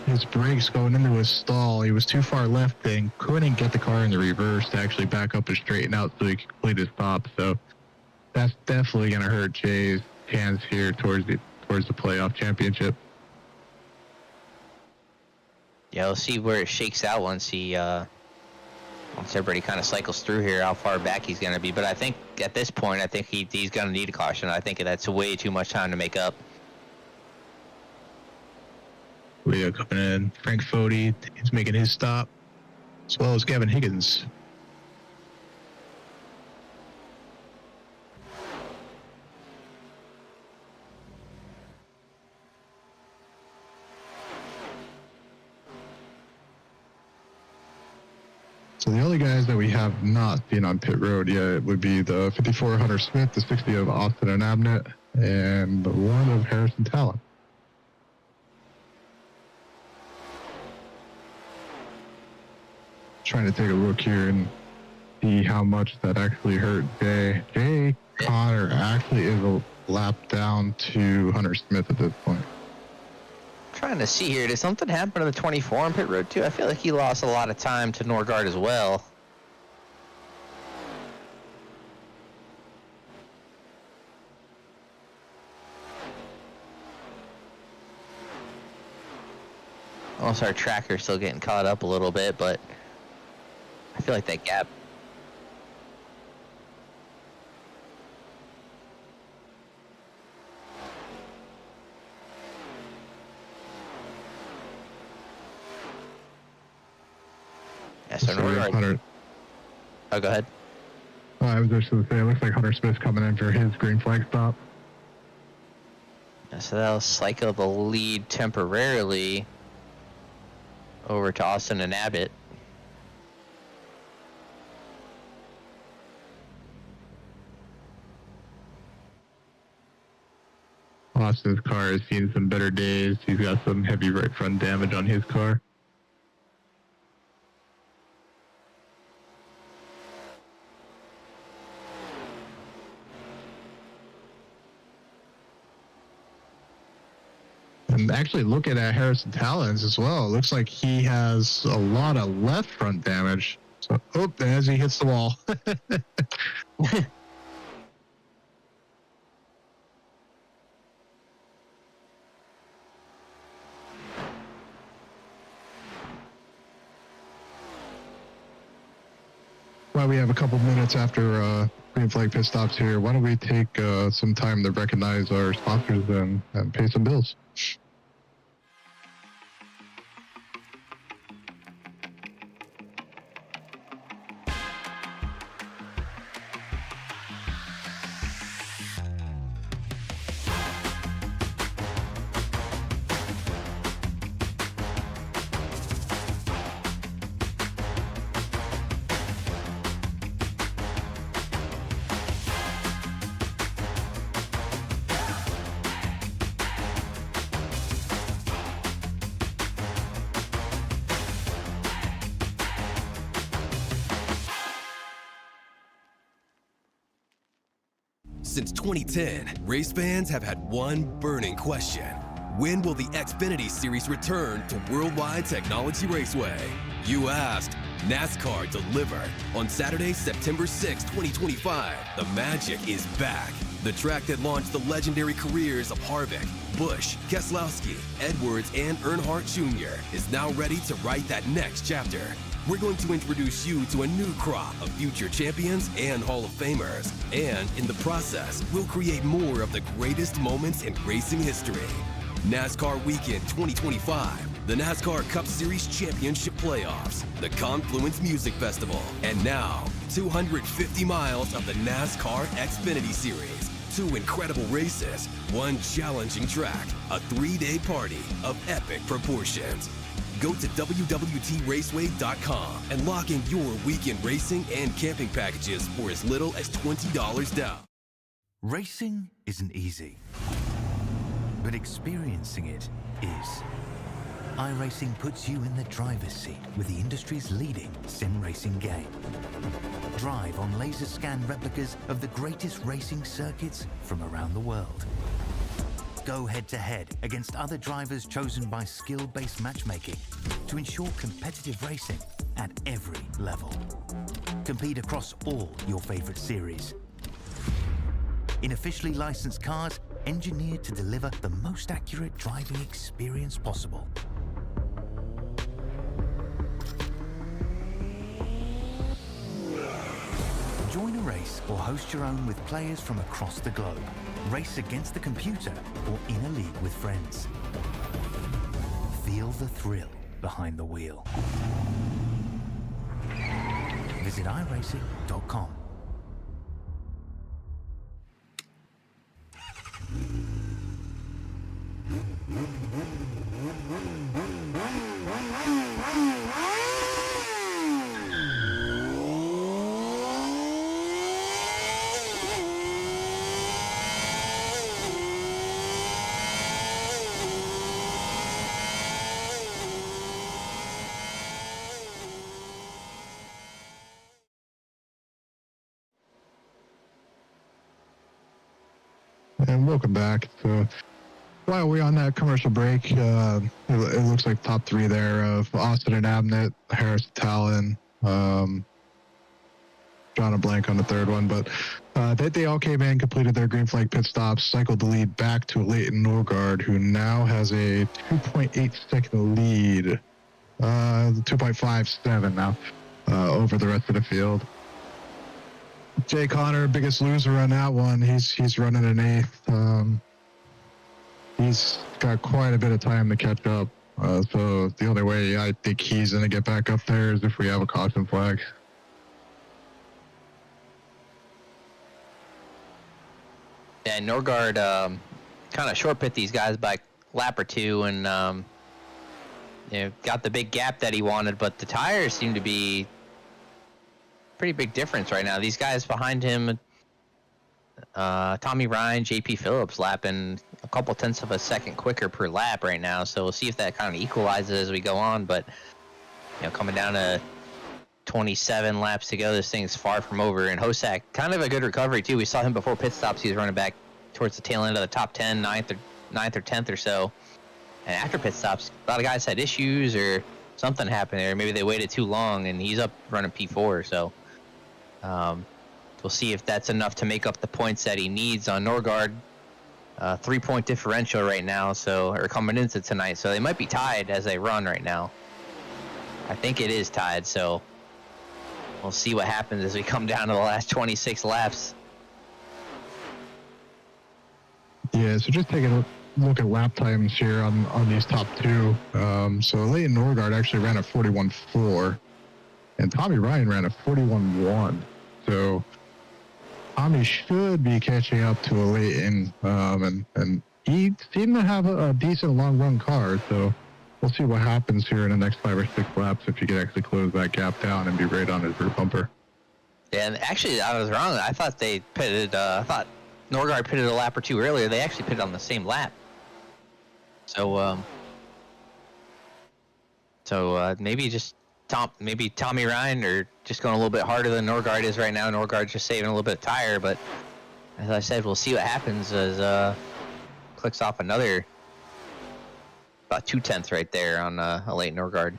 his brakes going into his stall. He was too far left and couldn't get the car in the reverse to actually back up and straighten out so he could complete his stop. So that's definitely going to hurt Jay's hands here towards the playoff championship. Yeah, we'll see where it shakes out once everybody kind of cycles through here, how far back he's going to be. But I think at this point, I think he's going to need a caution. I think that's way too much time to make up. We are coming in. Frank Fody is making his stop, as well as Gavin Higgins. So the only guys that we have not seen on pit road yet would be the 54 Hunter Smith, the 60 of Austin and Abnett, and the 1 of Harrison Talon. Trying to take a look here and see how much that actually hurt Jay. Jay Connor actually is a lap down to Hunter Smith at this point. Trying to see here, did something happen to the 24 on pit road too? I feel like he lost a lot of time to Norgard as well. Also, our tracker's still getting caught up a little bit, but I feel like that gap. Yeah, so Norgard. Oh, go ahead. I was just going to say, it looks like Hunter Smith's coming in for his green flag stop. Yeah, so that'll cycle the lead temporarily over to Austin and Abbott. Austin's car has seen some better days. He's got some heavy right front damage on his car. And actually looking at Harrison Talons as well, it looks like he has a lot of left front damage. So, as he hits the wall. Well, we have a couple minutes after green flag pit stops here. Why don't we take some time to recognize our sponsors and pay some bills? Since 2010, race fans have had one burning question. When will the Xfinity Series return to Worldwide Technology Raceway? You asked, NASCAR delivered. On Saturday, September 6, 2025, the magic is back. The track that launched the legendary careers of Harvick, Busch, Keselowski, Edwards, and Earnhardt Jr. is now ready to write that next chapter. We're going to introduce you to a new crop of future champions and Hall of Famers. And in the process, we'll create more of the greatest moments in racing history. NASCAR Weekend 2025 the NASCAR Cup Series Championship Playoffs, the Confluence Music Festival, and now 250 miles of the NASCAR Xfinity Series. 2 incredible races, 1 challenging track, a 3-day party of epic proportions. Go to www.raceway.com and lock in your weekend racing and camping packages for as little as $20 down. Racing isn't easy, but experiencing it is. iRacing puts you in the driver's seat with the industry's leading sim racing game. Drive on laser scan replicas of the greatest racing circuits from around the world. Go head-to-head against other drivers chosen by skill-based matchmaking to ensure competitive racing at every level. Compete across all your favorite series. In officially licensed cars, engineered to deliver the most accurate driving experience possible. Join a race or host your own with players from across the globe. Race against the computer or in a league with friends. Feel the thrill behind the wheel. Visit iRacing.com. And welcome back. So while we're on that commercial break, it looks like top 3 there of Austin and Abnett, Harris and Talon, drawing a blank on the third one, but they all came in, completed their green flag pit stops, cycled the lead back to Leighton Norgard, who now has a 2.8 second lead, 2.57 now, over the rest of the field. Jay Connor, biggest loser on that one. He's running an 8th. He's got quite a bit of time to catch up. So the only way I think he's going to get back up there is if we have a caution flag. Yeah, Norgard kind of short pit these guys by a lap or 2 and got the big gap that he wanted, but the tires seem to be pretty big difference right now. These guys behind him, Tommy Ryan, JP Phillips lapping a couple tenths of a second quicker per lap right now. So we'll see if that kind of equalizes as we go on. But coming down to 27 laps to go, this thing's far from over. And Hosak, kind of a good recovery too. We saw him before pit stops. He was running back towards the tail end of the top 10, 9th or 10th or so. And after pit stops, a lot of guys had issues or something happened there. Maybe they waited too long, and he's up running P4. So we'll see if that's enough to make up the points that he needs on Norgard. 3-point differential right now, or coming into tonight. So they might be tied as they run right now. I think it is tied, so we'll see what happens as we come down to the last 26 laps. Yeah, so just taking a look at lap times here on these top 2. So Leighton Norgard actually ran at 41.4, and Tommy Ryan ran at 41.1. So Tommy should be catching up to a Leighton, and he seemed to have a decent long run car. So we'll see what happens here in the next 5 or 6 laps if he can actually close that gap down and be right on his rear bumper. Yeah, and actually I was wrong. I thought they pitted. I thought Norgard pitted a lap or 2 earlier. They actually pitted on the same lap. So maybe Tommy Ryan or just going a little bit harder than Norgard is right now. Norgard's just saving a little bit of tire, but as I said, we'll see what happens as clicks off another about 2 tenths right there on a late Norgard.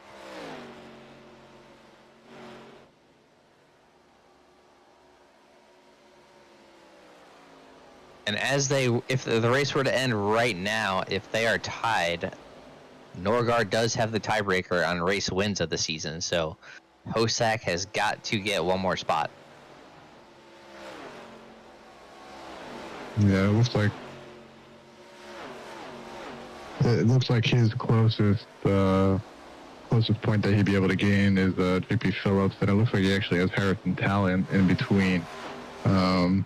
And if the race were to end right now, if they are tied, Norgard does have the tiebreaker on race wins of the season. So Hosak has got to get one more spot. Yeah, it looks like It looks like his closest point that he'd be able to gain is JP Phillips, and it looks like he actually has Harrison Talent in between. So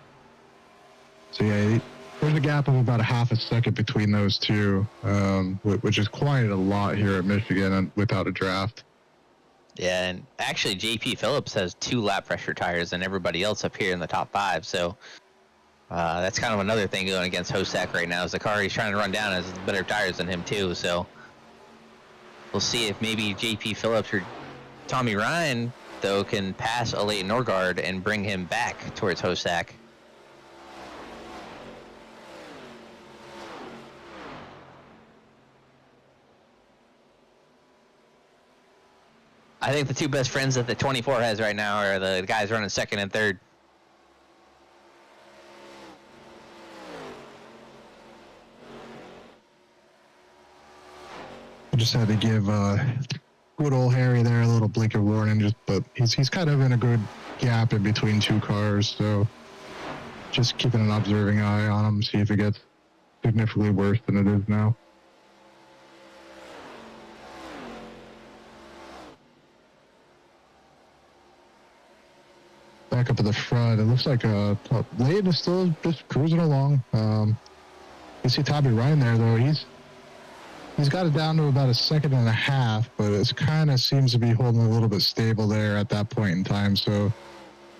yeah, there's a gap of about a half a second between those two, which is quite a lot here at Michigan and without a draft. Yeah, and actually JP Phillips has 2 lap pressure tires than everybody else up here in the top 5, so that's kind of another thing going against Hosack right now, is the car he's trying to run down has better tires than him too, so we'll see if maybe JP Phillips or Tommy Ryan, though, can pass a late Norgard and bring him back towards Hosack. I think the 2 best friends that the 24 has right now are the guys running 2nd and 3rd. I just had to give good old Harry there a little blink of warning, but he's kind of in a good gap in between 2 cars, so just keeping an observing eye on him, see if it gets significantly worse than it is now. Back up at the front, it looks like Layton is still just cruising along. You see Tommy Ryan there, though. He's got it down to about a 1.5 seconds, but it kind of seems to be holding a little bit stable there at that point in time. So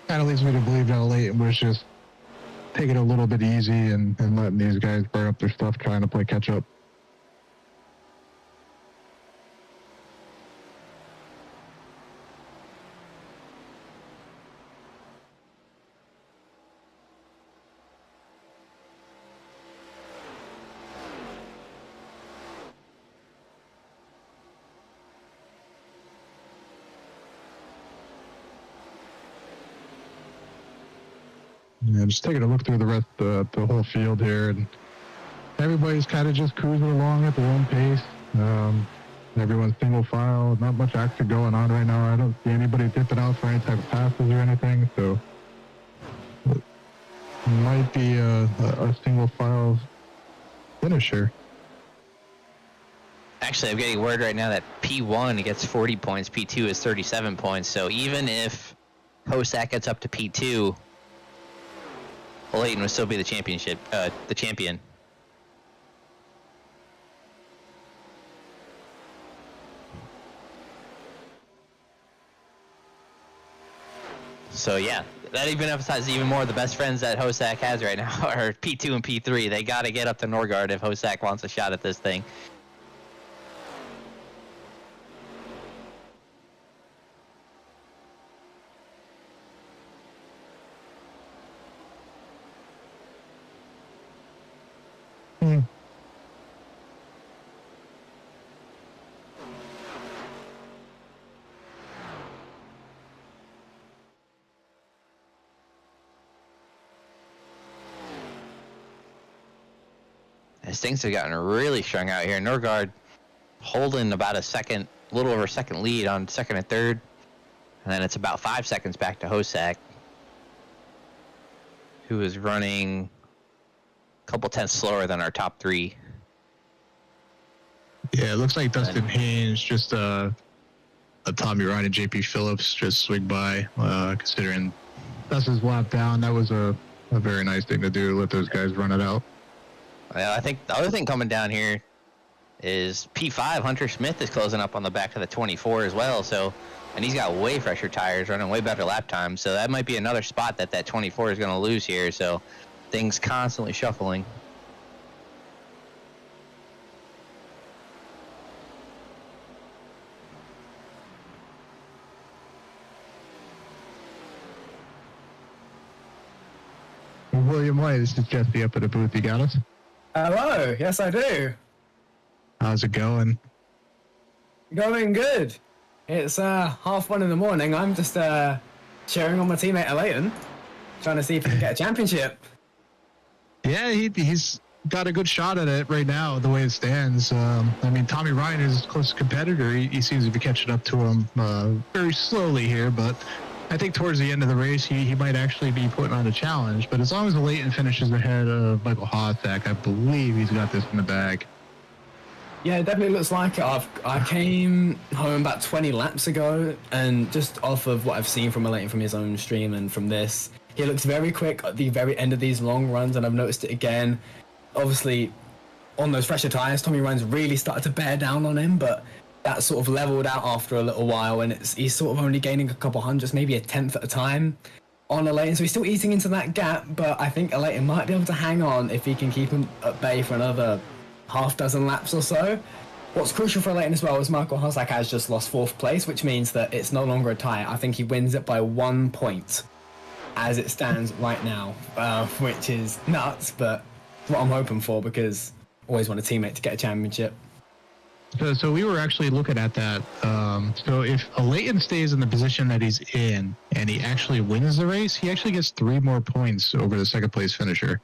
kind of leads me to believe that Layton was just taking it a little bit easy and letting these guys burn up their stuff trying to play catch up. Yeah, just taking a look through the rest of the whole field here, and everybody's kind of just cruising along at their own pace. Everyone's single file, not much action going on right now. I don't see anybody dipping out for any type of passes or anything, so it might be a single file finisher. Actually, I'm getting word right now that P1 gets 40 points, P2 is 37 points, so even if Hosack gets up to P2, Layton would still be the champion. So yeah, that even emphasizes even more the best friends that Hosack has right now are P2 and P3. They got to get up to Norgard if Hosack wants a shot at this thing. As things have gotten really strung out here, Norgard holding about a little over a second lead on 2nd and 3rd, and then it's about 5 seconds back to Hosack, who is running a couple tenths slower than our top 3. Yeah, it looks like Dustin Haynes, just a Tommy Ryan and JP Phillips just swing by, considering Dustin's lap down. That was a very nice thing to do, let those guys run it out. Well, I think the other thing coming down here is P5, Hunter Smith is closing up on the back of the 24 as well, so, and he's got way fresher tires, running way better lap times, so that might be another spot that 24 is going to lose here, so things constantly shuffling. William White, this is Jesse up at the booth. You got us? Hello, yes I do. How's it going? Going good. It's 1:30 in the morning. I'm just cheering on my teammate Layton, trying to see if he can get a championship. Yeah, he's got a good shot at it right now, the way it stands. I mean, Tommy Ryan is his closest competitor. He seems to be catching up to him very slowly here, but I think towards the end of the race, he might actually be putting on a challenge. But as long as Layton finishes ahead of Michael Hosack, I believe he's got this in the bag. Yeah, it definitely looks like it. I came home about 20 laps ago, and just off of what I've seen from Leighton from his own stream and from this, he looks very quick at the very end of these long runs, and I've noticed it again. Obviously, on those fresher tyres, Tommy Ryan's really started to bear down on him, but that sort of leveled out after a little while, and he's sort of only gaining a couple hundreds, maybe a tenth at a time on Leighton, so he's still eating into that gap, but I think Leighton might be able to hang on if he can keep him at bay for another half dozen laps or so. What's crucial for Leighton as well is Michael Hossack has just lost 4th place, which means that it's no longer a tie. I think he wins it by 1 point as it stands right now, which is nuts, but what I'm hoping for, because I always want a teammate to get a championship. So we were actually looking at that. So if a Leighton stays in the position that he's in and he actually wins the race, he actually gets 3 more points over the 2nd place finisher.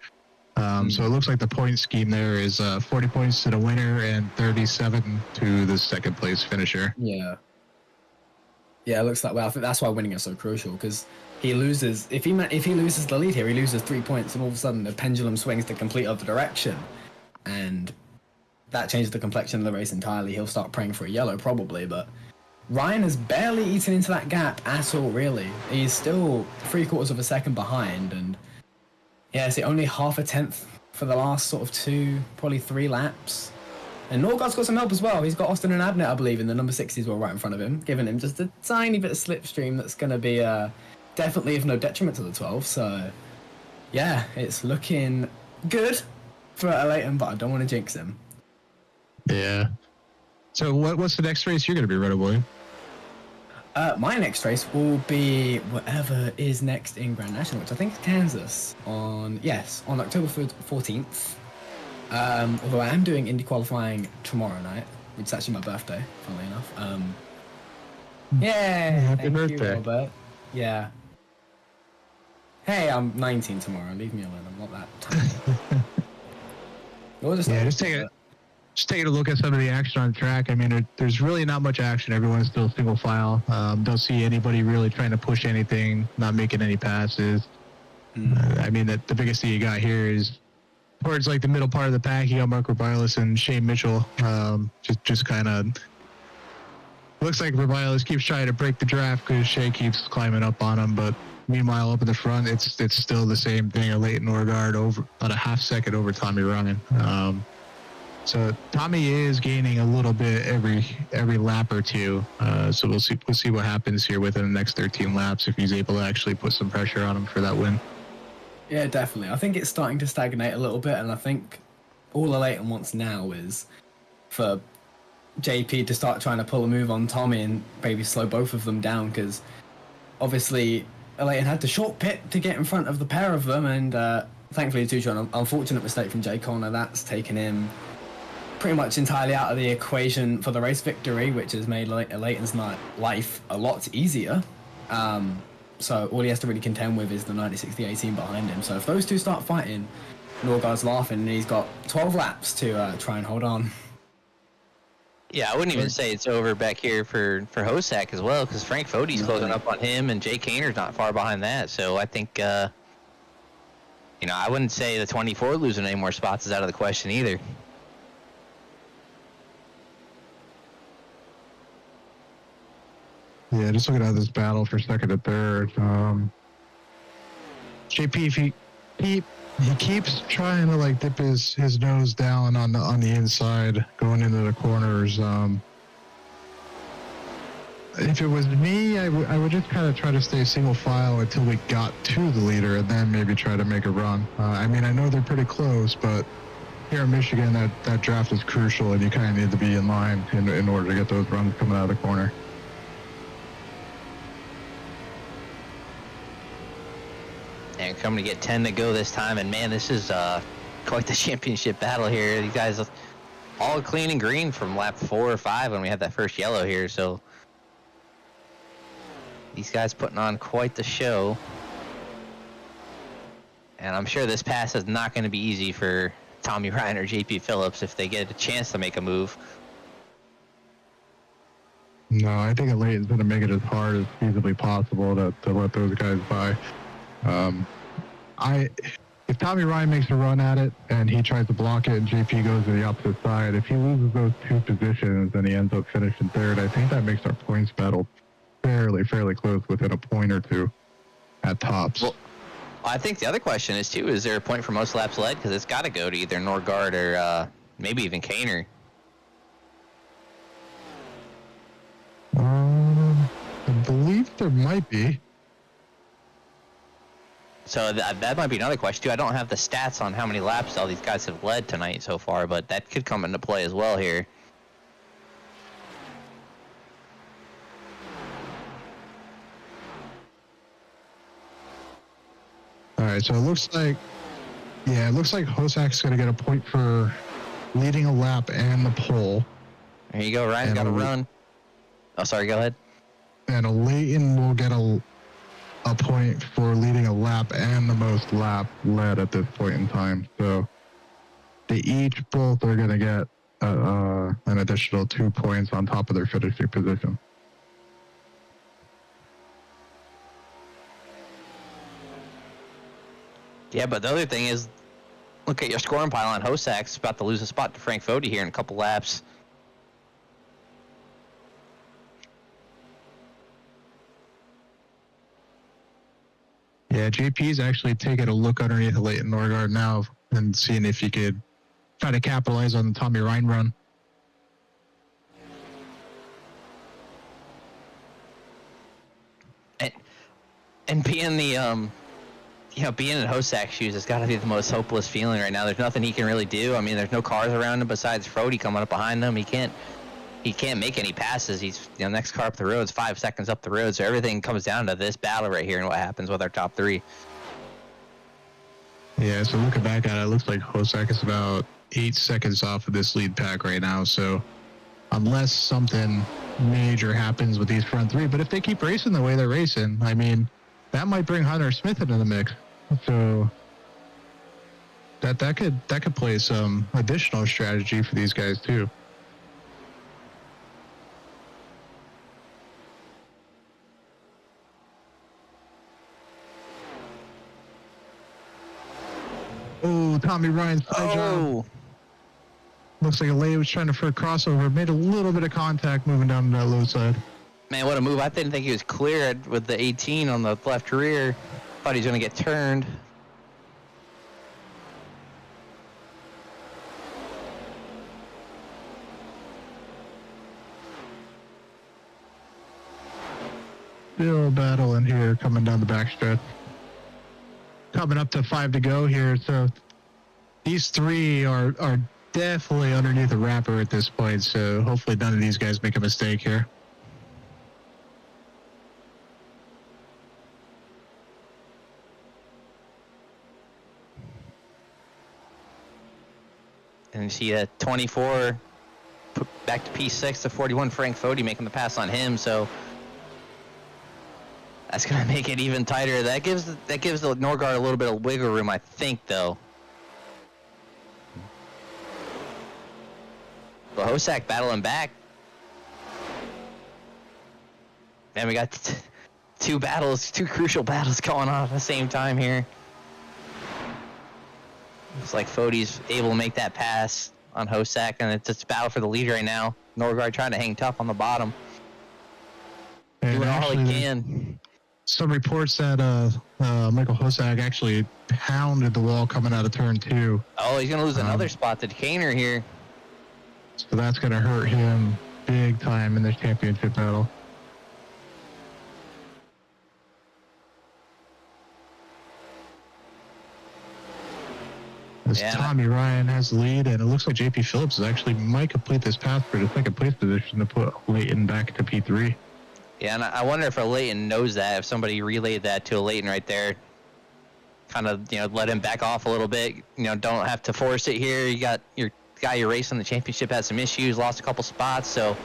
So it looks like the point scheme there is 40 points to the winner and 37 to the 2nd place finisher. Yeah, it looks that way. I think that's why winning is so crucial, because he loses, if he loses the lead here, he loses 3 points, and all of a sudden the pendulum swings the complete other direction, and that changes the complexion of the race entirely. He'll start praying for a yellow probably, but Ryan has barely eaten into that gap at all, really. He's still 3/4 of a second behind, and yeah, it's only half a tenth for the last sort of 2, probably 3 laps. And Norgard's got some help as well. He's got Austin and Abnett, I believe, in the number 60s well right in front of him, giving him just a tiny bit of slipstream that's going to be definitely of no detriment to the 12. So yeah, it's looking good for Leighton, but I don't want to jinx him. Yeah. So what's the next race you're going to be running, William? My next race will be whatever is next in Grand National, which I think is Kansas on October 14th. Although I am doing Indy qualifying tomorrow night, which is actually my birthday, funnily enough. Yeah, happy birthday, Robert. Yeah. Hey, I'm 19 tomorrow. Leave me alone. I'm not that tiny. Just taking a look at some of the action on track. I mean, there's really not much action. Everyone's still single file. Don't see anybody really trying to push anything, not making any passes. I mean, the biggest thing you got here is towards like the middle part of the pack, you got Mark Rubiales and Shane Mitchell. Just kind of looks like Rubiales keeps trying to break the draft because Shea keeps climbing up on him. But meanwhile, up in the front, it's still the same thing. A Leighton Norgard over about a half second over Tommy Ryan. So Tommy is gaining a little bit every lap or two. So we'll see what happens here within the next 13 laps if he's able to actually put some pressure on him for that win. Yeah, definitely. I think it's starting to stagnate a little bit, and I think all Leighton wants now is for JP to start trying to pull a move on Tommy and maybe slow both of them down, because obviously Leighton had to short pit to get in front of the pair of them, and thankfully an unfortunate mistake from Jay Connor that's taken him pretty much entirely out of the equation for the race victory, which has made Leighton's life a lot easier. So all he has to really contend with is the 90-60-18 behind him. So if those two start fighting, Norgard's laughing, and he's got 12 laps to try and hold on. Yeah, I wouldn't even say it's over back here for Hossack as well, because Frank Fode's closing up on him, and Jay Kaner's not far behind that. So I think, I wouldn't say the 24 losing any more spots is out of the question either. Yeah, just looking at this battle for second and third. JP, he keeps trying to like dip his nose down on the inside, going into the corners. If it was me, I would just kind of try to stay single file until we got to the leader, and then maybe try to make a run. I mean, I know they're pretty close, but here in Michigan, that draft is crucial, and you kind of need to be in line in order to get those runs coming out of the corner. And coming to get 10 to go this time, and man, this is quite the championship battle here. These guys all clean and green from lap 4 or 5 when we had that first yellow here, so these guys putting on quite the show. And I'm sure this pass is not going to be easy for Tommy Ryan or JP Phillips if they get a chance to make a move. No, I think Leighton's going to make it as hard as feasibly possible to let those guys by. if Tommy Ryan makes a run at it and he tries to block it and JP goes to the opposite side, if he loses those 2 positions and he ends up finishing third, I think that makes our points battle fairly close, within a point or 2 at tops. Well, I think the other question is, too, is there a point for most laps led? Because it's got to go to either Norgard or maybe even Kaner. I believe there might be. So that might be another question, too. I don't have the stats on how many laps all these guys have led tonight so far, but that could come into play as well here. All right, so it looks like Hosak's going to get a point for leading a lap and the pole. There you go, Ryan's got to run. Oh, sorry, go ahead. And Leighton will get a point for leading a lap and the most lap led at this point in time. So they both are going to get an additional 2 points on top of their finishing position. Yeah, but the other thing is, look at your scoring pile on Hosak's about to lose a spot to Frank Fodi here in a couple laps. Yeah, JP's actually taking a look underneath Leighton Norgard now and seeing if he could try to capitalize on the Tommy Ryan run. And being the being in Hosak's shoes has got to be the most hopeless feeling right now. There's nothing he can really do. I mean, there's no cars around him besides Fodi coming up behind him. He can't make any passes. He's next car up the road is 5 seconds up the road. So everything comes down to this battle right here and what happens with our top 3. Yeah, so looking back at it, it looks like Hosak is about 8 seconds off of this lead pack right now. So unless something major happens with these front 3, but if they keep racing the way they're racing, I mean, that might bring Hunter Smith into the mix. So that could play some additional strategy for these guys too. Oh, Tommy Ryan's side job. Looks like Alea was trying to for a crossover, made a little bit of contact moving down to that low side. Man, what a move. I didn't think he was cleared with the 18 on the left rear. Thought he was going to get turned. Still battling here coming down the backstretch. Coming up to 5 to go here, so these 3 are definitely underneath the wrapper at this point, so hopefully none of these guys make a mistake here. And you see a 24 back to P6 to 41 Frank Fodi making the pass on him, so that's going to make it even tighter. That gives the Norgard a little bit of wiggle room, I think, though. But Hosak battling back. Man, we got two crucial battles going on at the same time here. Looks like Fodi's able to make that pass on Hosak, and it's a battle for the lead right now. Norgard trying to hang tough on the bottom. And doing all he actually, can. Some reports that Michael Hosak actually pounded the wall coming out of turn 2. Oh, he's going to lose another spot to Kaner here. So that's going to hurt him big time in this championship battle. As Tommy Ryan has the lead, and it looks like JP Phillips might complete this path for the second place position to put Leighton back to P3. Yeah, and I wonder if a Leighton knows that, if somebody relayed that to a Leighton right there, kind of, let him back off a little bit. Don't have to force it here. You got your guy you're racing the championship had some issues, lost a couple spots, so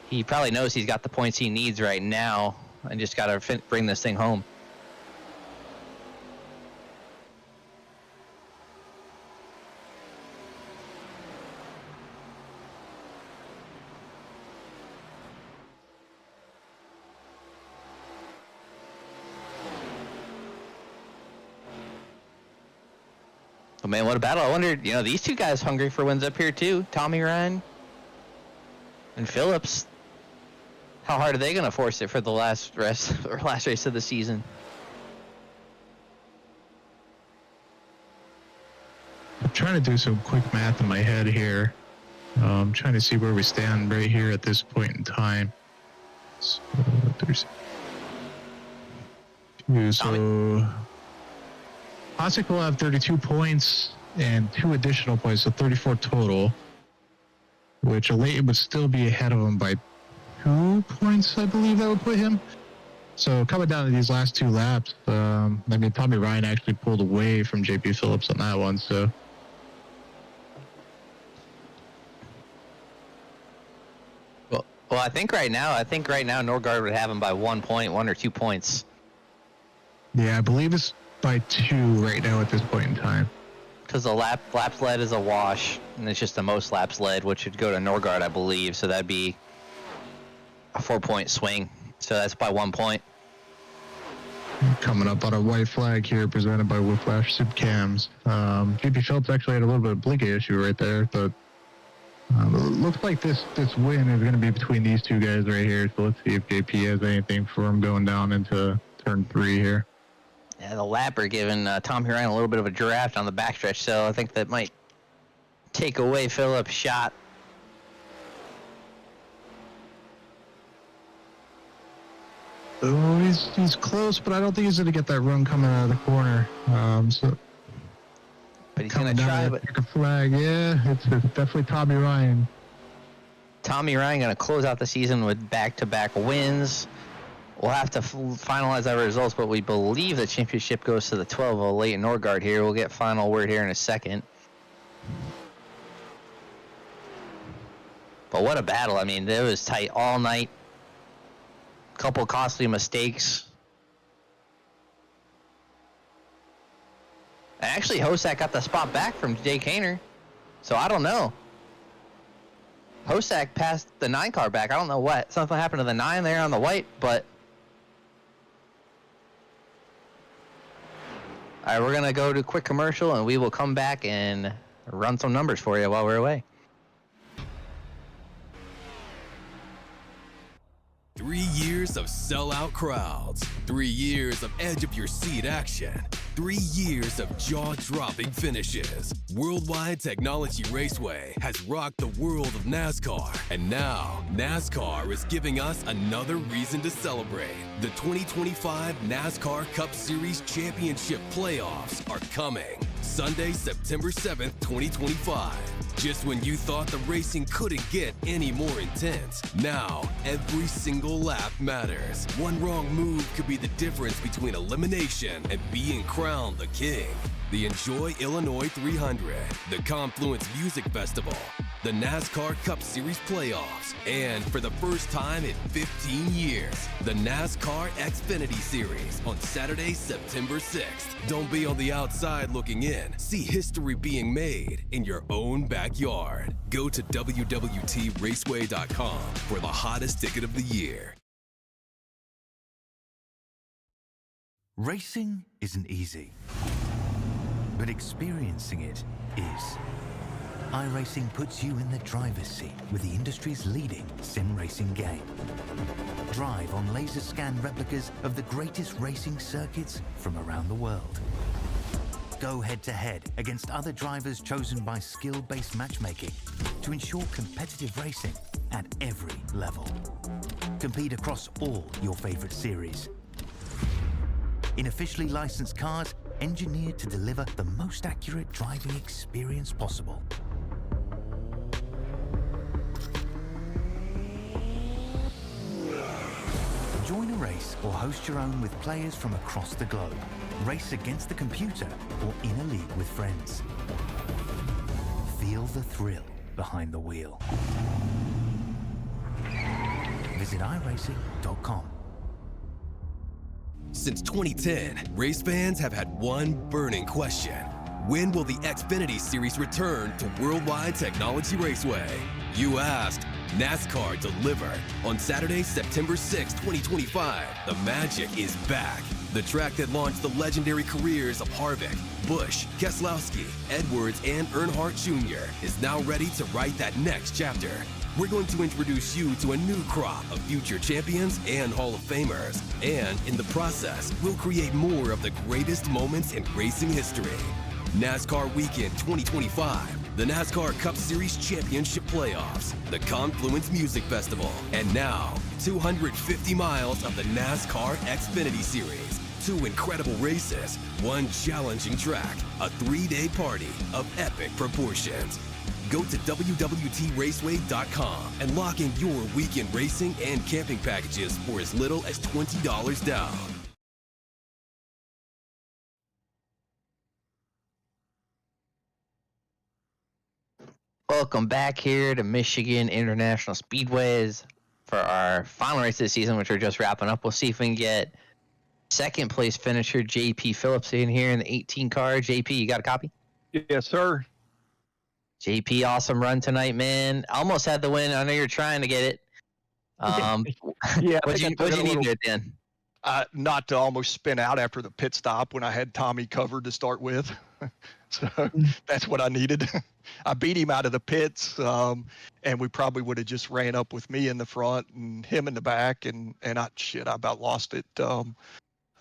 he probably knows he's got the points he needs right now and just got to bring this thing home. man, what a battle. I wondered, these two guys hungry for wins up here too. Tommy Ryan and Phillips. How hard are they going to force it for the last race of the season? I'm trying to do some quick math in my head here. I'm trying to see where we stand right here at this point in time. So there's two. So Hosek will have 32 points and 2 additional points, so 34 total, which Leighton would still be ahead of him by 2 points, I believe that would put him. So coming down to these last 2 laps, Tommy Ryan actually pulled away from JP Phillips on that one, so. Well, I think right now Norgard would have him by 1 point, 1 or 2 points. Yeah, I believe it's by 2 right now at this point in time. Because the laps led is a wash, and it's just the most laps led, which would go to Norgard, I believe. So that'd be a 4-point swing. So that's by 1 point. Coming up on a white flag here, presented by Whiplash Cams. JP Phillips actually had a little bit of blinking issue right there, but it looks like this win is going to be between these 2 guys right here. So let's see if JP has anything for him going down into turn 3 here. Yeah, the lapper giving Tommy Ryan a little bit of a draft on the backstretch, so I think that might take away Phillips' shot. Oh, he's close, but I don't think he's going to get that run coming out of the corner. But he's going to try. But pick a flag, yeah, it's definitely Tommy Ryan. Tommy Ryan going to close out the season with back-to-back wins. We'll have to finalize our results, but we believe the championship goes to the 12 of Leighton Norgard here. We'll get final word here in a second. But what a battle. I mean, it was tight all night. Couple costly mistakes. And actually, Hosek got the spot back from Jay Kaner. So I don't know. Hosek passed the 9 car back. I don't know what. Something happened to the 9 there on the white, but... All right, we're going to go to a quick commercial, and we will come back and run some numbers for you while we're away. 3 years of sellout crowds, 3 years of edge-of-your-seat action, 3 years of jaw-dropping finishes. Worldwide Technology Raceway has rocked the world of NASCAR, and now NASCAR is giving us another reason to celebrate. The 2025 NASCAR Cup Series Championship Playoffs are coming Sunday, September 7th, 2025. Just when you thought the racing couldn't get any more intense, now every single lap matters. One wrong move could be the difference between elimination and being crowned the king. The Enjoy Illinois 300, the Confluence Music Festival, the NASCAR Cup Series Playoffs, and for the first time in 15 years, the NASCAR Xfinity Series on Saturday, September 6th. Don't be on the outside looking in. See history being made in your own backyard. Go to www.raceway.com for the hottest ticket of the year. Racing isn't easy, but experiencing it is. iRacing puts you in the driver's seat with the industry's leading sim racing game. Drive on laser scan replicas of the greatest racing circuits from around the world. Go head-to-head against other drivers chosen by skill-based matchmaking to ensure competitive racing at every level. Compete across all your favorite series. In officially licensed cars, engineered to deliver the most accurate driving experience possible. Join a race or host your own with players from across the globe. Race against the computer or in a league with friends. Feel the thrill behind the wheel. Visit iRacing.com. Since 2010, race fans have had one burning question. When will the Xfinity Series return to Worldwide Technology Raceway? You asked, NASCAR delivered. On Saturday, September 6, 2025, the magic is back. The track that launched the legendary careers of Harvick, Busch, Keselowski, Edwards, and Earnhardt Jr. is now ready to write that next chapter. We're going to introduce you to a new crop of future champions and Hall of Famers. And in the process, we'll create more of the greatest moments in racing history. NASCAR Weekend 2025, the NASCAR Cup Series Championship Playoffs, the Confluence Music Festival, and now 250 miles of the NASCAR Xfinity Series. 2 incredible races, 1 challenging track, a 3-day party of epic proportions. Go to www.raceway.com and lock in your weekend racing and camping packages for as little as $20 down. Welcome back here to Michigan International Speedways for our final race of the season, which we're just wrapping up. We'll see if we can get second place finisher JP Phillips in here in the 18 car. JP, you got a copy? Yes, sir. JP, awesome run tonight, man. Almost had the win. I know you're trying to get it. Yeah, what'd you need there at the end? Not to almost spin out after the pit stop when I had Tommy covered to start with. So that's what I needed. I beat him out of the pits, and we probably would have just ran up with me in the front and him in the back, and I about lost it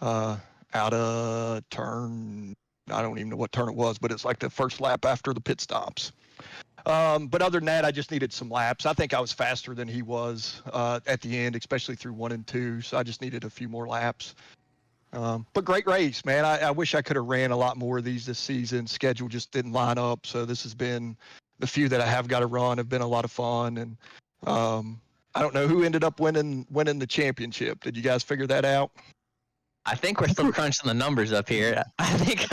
out of turn. I don't even know what turn it was, but it's like the first lap after the pit stops. But other than that, I just needed some laps. I think I was faster than he was at the end, especially through 1 and 2. So I just needed a few more laps. But great race, man. I wish I could have ran a lot more of these this season. Schedule just didn't line up. So this has been the few that I have got to run have been a lot of fun. And I don't know who ended up winning the championship. Did you guys figure that out? I think we're still crunching the numbers up here. I think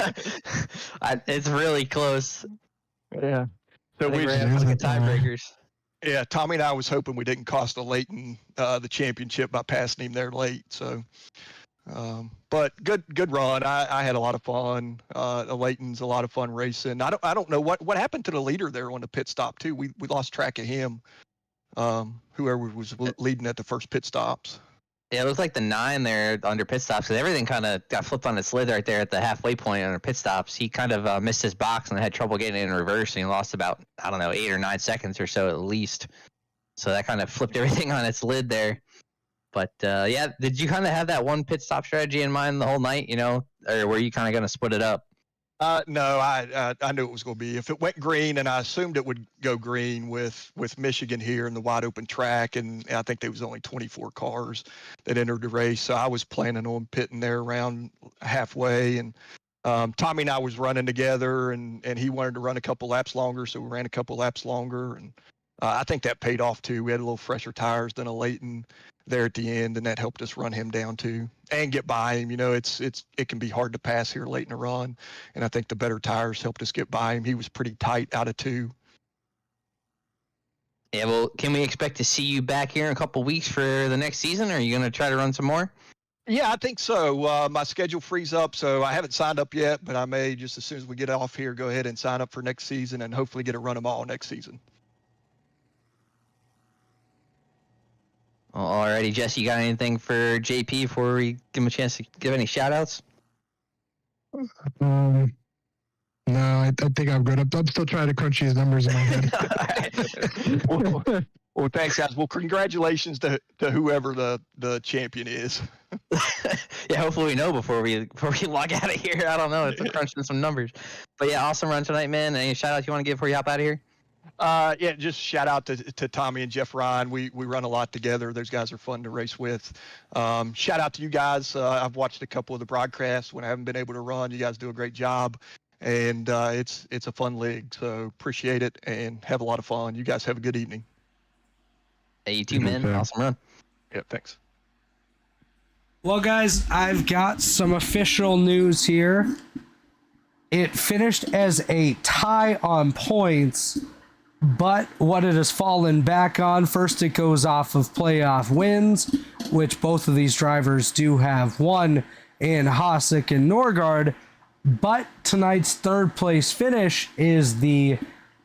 it's really close. Yeah. So we're having the tiebreakers. Yeah, Tommy and I was hoping we didn't cost Leighton the championship by passing him there late. So, but good run. I had a lot of fun. Leighton's a lot of fun racing. I don't know what happened to the leader there on the pit stop too. We lost track of him. Whoever was leading at the first pit stops. Yeah, it was like the 9 there under pit stops, because everything kind of got flipped on its lid right there at the halfway point under pit stops. He kind of missed his box and had trouble getting in reverse, and he lost about, 8 or 9 seconds or so at least. So that kind of flipped everything on its lid there. But, yeah, did you kind of have that one pit stop strategy in mind the whole night, or were you kind of going to split it up? No, I knew it was going to be. If it went green, and I assumed it would go green with Michigan here in the wide open track, and I think there was only 24 cars that entered the race, so I was planning on pitting there around halfway. And Tommy and I was running together, and he wanted to run a couple laps longer, so we ran a couple laps longer, and I think that paid off too. We had a little fresher tires than a Leighton there at the end, and that helped us run him down too and get by him. It can be hard to pass here late in the run, and I think the better tires helped us get by him. He was pretty tight out of 2. Yeah, well, can we expect to see you back here in a couple weeks for the next season, or are you going to try to run some more? Yeah, I think so. My schedule frees up, so I haven't signed up yet, but I may, just as soon as we get off here, go ahead and sign up for next season and hopefully get to run them all next season. Well, alrighty, Jesse, you got anything for JP before we give him a chance to give any shout-outs? No, I think I'm good. I'm still trying to crunch these numbers in my head. Well, thanks, guys. Well, congratulations to whoever the champion is. Yeah, hopefully we know before we log out of here. I don't know. It's crunching some numbers. But yeah, awesome run tonight, man. Any shout-outs you want to give before you hop out of here? Yeah, just shout out to Tommy and Jeff Ryan. We run a lot together. Those guys are fun to race with. Shout out to you guys. I've watched a couple of the broadcasts when I haven't been able to run. You guys do a great job, and it's a fun league. So appreciate it and have a lot of fun. You guys have a good evening. Hey, you too, man. Awesome run. Yeah, thanks. Well, guys, I've got some official news here. It finished as a tie on points, but what it has fallen back on, first it goes off of playoff wins, which both of these drivers do have one in Hossack and Norgard, but tonight's third place finish is the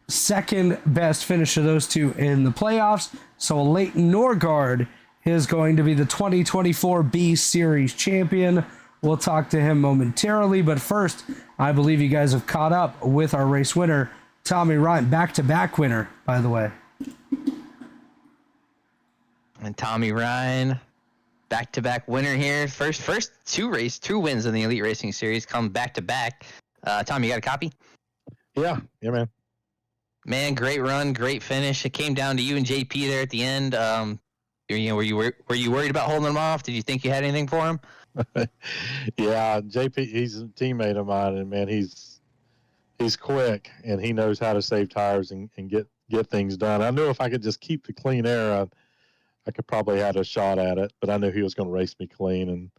second best finish of those two in the playoffs. So Leighton Norgard is going to be the 2024 B Series champion, We'll talk to him momentarily, but first, I believe you guys have caught up with our race winner, Tommy Ryan, back-to-back winner, by the way. And Tommy Ryan, back-to-back winner here. First two wins in the Elite Racing Series come back-to-back. Tom, you got a copy? Yeah, man. Man, great run, great finish. It came down to you and JP there at the end. Were you worried about holding him off? Did you think you had anything for him? Yeah, JP, he's a teammate of mine, and man, he's quick and he knows how to save tires and get things done. I knew if I could just keep the clean air, I could probably had a shot at it, but I knew he was going to race me clean,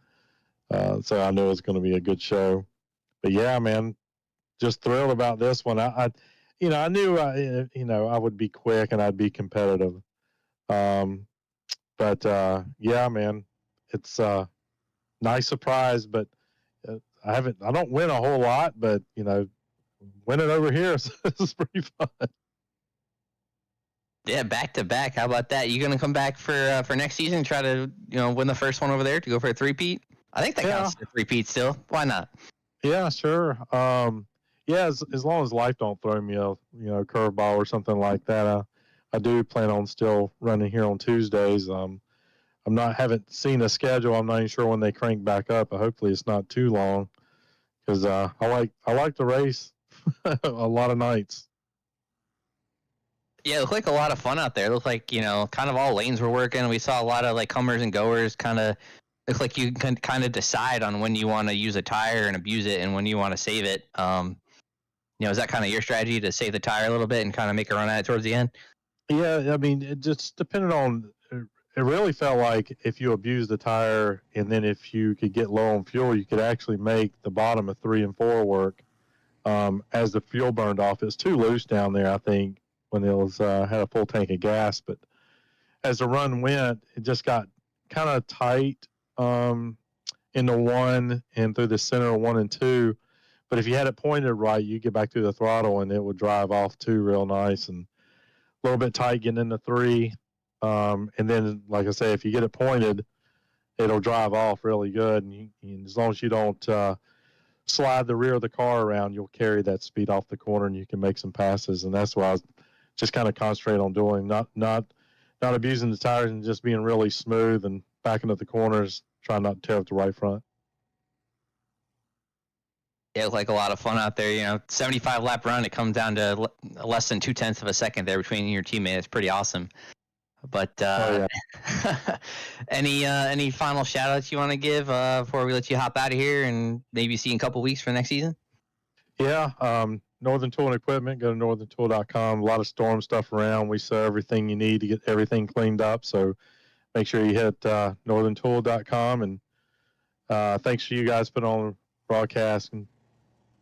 and so I knew it was going to be a good show. But yeah, man, just thrilled about this one. I knew I would be quick and I'd be competitive. But yeah, man, it's a nice surprise. But I don't win a whole lot, but winning over here is pretty fun. Yeah, back to back. How about that? You gonna come back for next season and try to win the first one over there to go for a three-peat? I think that counts as a three-peat still. Why not? Yeah, sure. Yeah, as long as life don't throw me a curveball or something like that, I do plan on still running here on Tuesdays. Haven't seen a schedule. I'm not even sure when they crank back up, but hopefully it's not too long because I like to race a lot of nights. Yeah, it looked like a lot of fun out there. It looked like, kind of all lanes were working. We saw a lot of like comers and goers. Kind of looks like you can kind of decide on when you want to use a tire and abuse it and when you want to save it. Is that kind of your strategy to save the tire a little bit and kind of make a run at it towards the end? Yeah, I mean, it just depended on. It really felt like if you abused the tire and then if you could get low on fuel, you could actually make the bottom of 3 and 4 work as the fuel burned off. It's too loose down there, I think, when it was had a full tank of gas. But as the run went, it just got kind of tight in the 1 and through the center of 1 and 2. But if you had it pointed right, you get back through the throttle and it would drive off 2 real nice, and a little bit tight getting into 3. And then, like I say, if you get it pointed, it'll drive off really good. And as long as you don't slide the rear of the car around, you'll carry that speed off the corner and you can make some passes. And that's what I was just kind of concentrate on doing, not abusing the tires and just being really smooth and backing up the corners, trying not to tear up the right front. Yeah, it was like a lot of fun out there. 75 lap run. It comes down to less than 0.2 of a second there between your teammates. It's pretty awesome. But any final shout outs you want to give before we let you hop out of here and maybe see you in a couple weeks for next season? Yeah, Northern Tool and Equipment. Go to northerntool.com. A lot of storm stuff around. We sell everything you need to get everything cleaned up. So make sure you hit northerntool.com. And thanks for you guys putting on the broadcast, and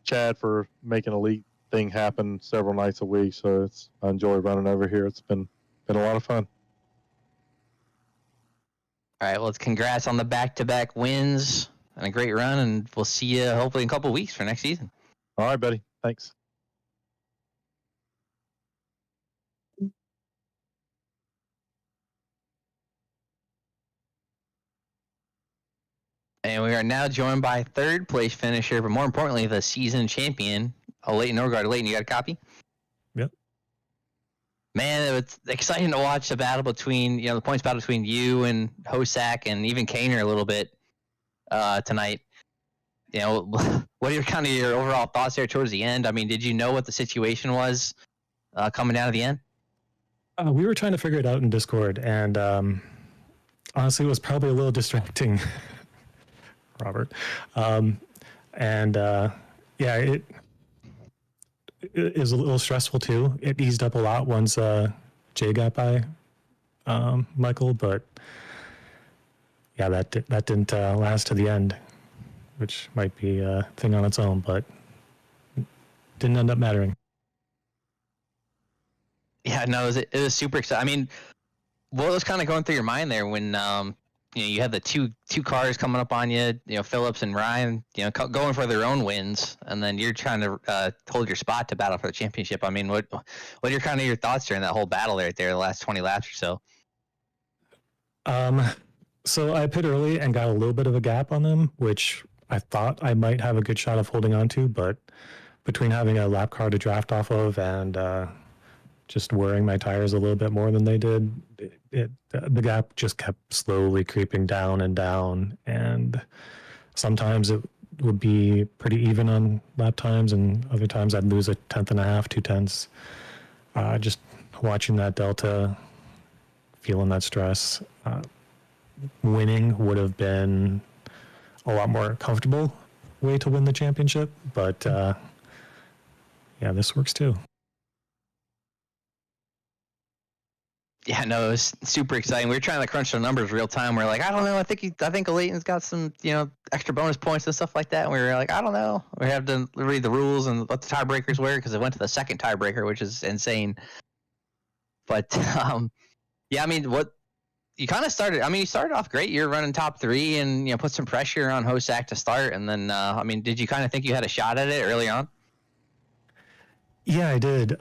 Chad for making Elite thing happen several nights a week. So I enjoy running over here. It's been a lot of fun. All right, well, congrats on the back-to-back wins and a great run, and we'll see you hopefully in a couple weeks for next season. All right, buddy. Thanks. And we are now joined by third place finisher, but more importantly, the season champion, Leighton Norgard. Leighton, you got a copy? Yep. Man, it was exciting to watch the battle between, the points battle between you and Hosack and even Kaner a little bit tonight. What are your overall thoughts there towards the end? I mean, did you know what the situation was coming down to the end? We were trying to figure it out in Discord, and honestly, it was probably a little distracting, Robert. It was a little stressful too. It eased up a lot once Jay got by Michael, but yeah, that didn't last to the end, which might be a thing on its own, but didn't end up mattering. Yeah, no, it was super exciting. I mean, what was kind of going through your mind there when you had the two cars coming up on you, Phillips and Ryan, going for their own wins, and then you're trying to hold your spot to battle for the championship. I mean, what are your thoughts during that whole battle right there, the last 20 laps or so? So I pit early and got a little bit of a gap on them, which I thought I might have a good shot of holding on to, but between having a lap car to draft off of and just wearing my tires a little bit more than they did, the gap just kept slowly creeping down and down. And sometimes it would be pretty even on lap times, and other times I'd lose a tenth and a half, 2/10. Just watching that delta, feeling that stress, winning would have been a lot more comfortable way to win the championship. But yeah, this works too. Yeah, no, it was super exciting. We were trying to crunch the numbers real time. We are like, I don't know. I think Leighton's got some, extra bonus points and stuff like that. And we were like, I don't know. We have to read the rules and what the tiebreakers were, because it went to the second tiebreaker, which is insane. But yeah, I mean, what you kind of started. I mean, you started off great. You're running top 3, and put some pressure on Hosack to start. And then, I mean, did you kind of think you had a shot at it early on? Yeah, I did.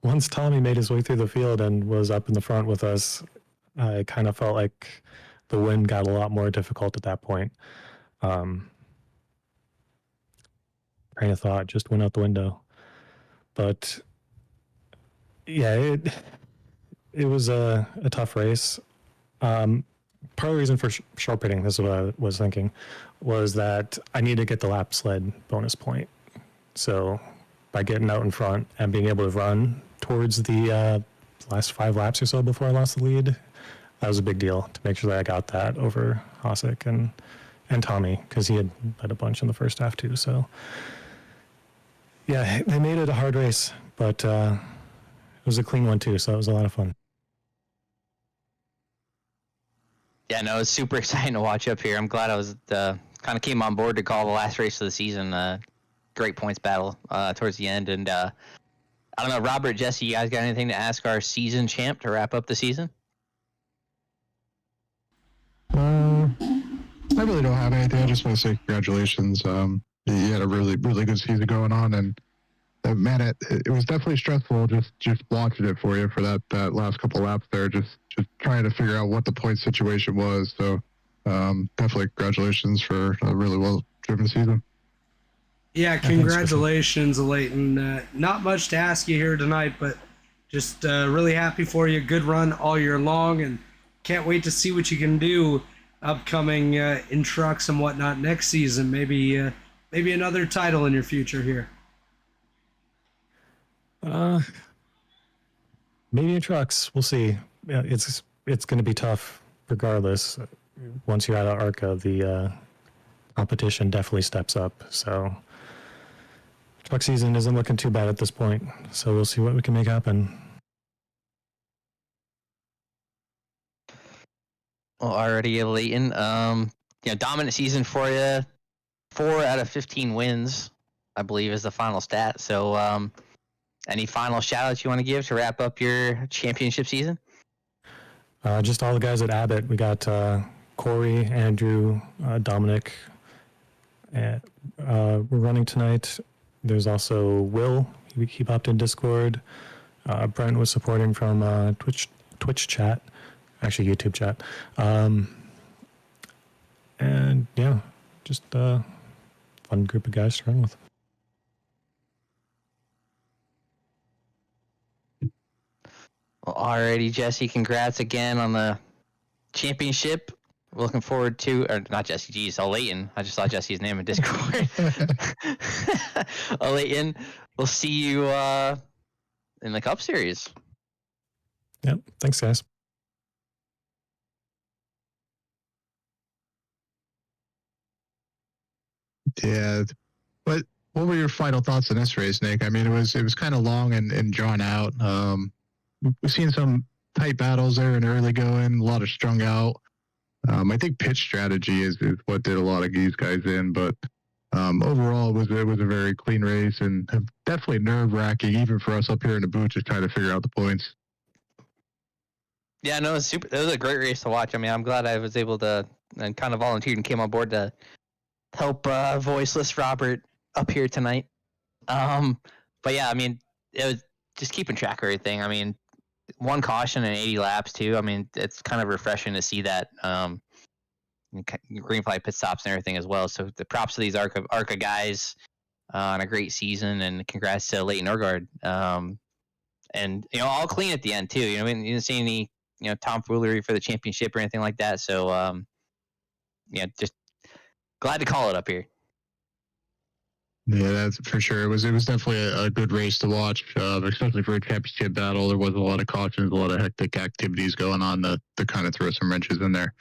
Once Tommy made his way through the field and was up in the front with us, I kind of felt like the win got a lot more difficult at that point. Train of thought just went out the window. But yeah, it was a tough race. Part of the reason for short pitting, this is what I was thinking, was that I need to get the lap sled bonus point. So by getting out in front and being able to run towards the last 5 laps or so before I lost the lead, that was a big deal to make sure that I got that over Hossack and Tommy, because he had led a bunch in the first half too. So yeah, they made it a hard race, but it was a clean one too, so it was a lot of fun. Yeah, no, it's super exciting to watch up here. I'm glad I was kind of came on board to call the last race of the season. Great points battle towards the end. And I don't know, Robert, Jesse, you guys got anything to ask our season champ to wrap up the season? I really don't have anything. I just want to say congratulations. You had a really, really good season going on, and man, it was definitely stressful just watching it for you for that last couple laps there, just trying to figure out what the point situation was. So definitely congratulations for a really well driven season. Yeah, congratulations, Leighton. Not much to ask you here tonight, but just really happy for you. Good run all year long, and can't wait to see what you can do upcoming in trucks and whatnot next season. Maybe another title in your future here. Maybe in trucks. We'll see. Yeah, it's going to be tough regardless. Once you're out of ARCA, the competition definitely steps up. So truck season isn't looking too bad at this point. So we'll see what we can make happen. Well, already, Leighton. Dominant season for you. 4 out of 15 wins, I believe, is the final stat. So, any final shout-outs you want to give to wrap up your championship season? Just all the guys at Abbott. We got Corey, Andrew, Dominic. We're running tonight. There's also Will. He popped in Discord. Brent was supporting from Twitch chat, actually YouTube chat. And yeah, just a fun group of guys to run with. Well, alrighty, Jesse. Congrats again on the championship. Looking forward to, or not Jesse, geez, Leighton. I just saw Jesse's name in Discord. Leighton, we'll see you in the Cup Series. Yep. Thanks, guys. Yeah, but what were your final thoughts on this race, Nick? I mean, it was kind of long and drawn out. We've seen some tight battles there in early going, a lot of strung out. I think pitch strategy is what did a lot of these guys in, but overall it was a very clean race and definitely nerve wracking, even for us up here in the booth, just trying to figure out the points. Yeah, no, it was a great race to watch. I mean, I'm glad I was able to and kind of volunteered and came on board to help voiceless Robert up here tonight. But yeah, I mean, it was just keeping track of everything. I mean, 1 caution and 80 laps too. I mean, it's kind of refreshing to see that. green flag pit stops and everything as well. So the props to these ARCA guys on a great season, and congrats to Leighton Norgard. And all clean at the end too. You didn't see any tomfoolery for the championship or anything like that. So just glad to call it up here. Yeah, that's for sure. It was definitely a good race to watch, especially for a championship battle. There was a lot of cautions, a lot of hectic activities going on to kind of throw some wrenches in there.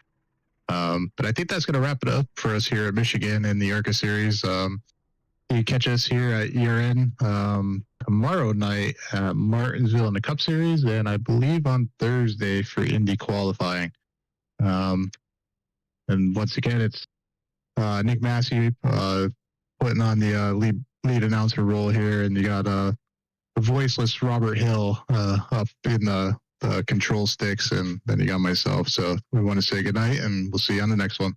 But I think that's going to wrap it up for us here at Michigan in the ARCA series. You catch us here at year-end tomorrow night at Martinsville in the Cup Series, and I believe on Thursday for Indy qualifying. And once again, it's Nick Massey putting on the lead announcer role here, and you got the voiceless Robert Hill up in the control sticks, and then you got myself. So we want to say goodnight, and we'll see you on the next one.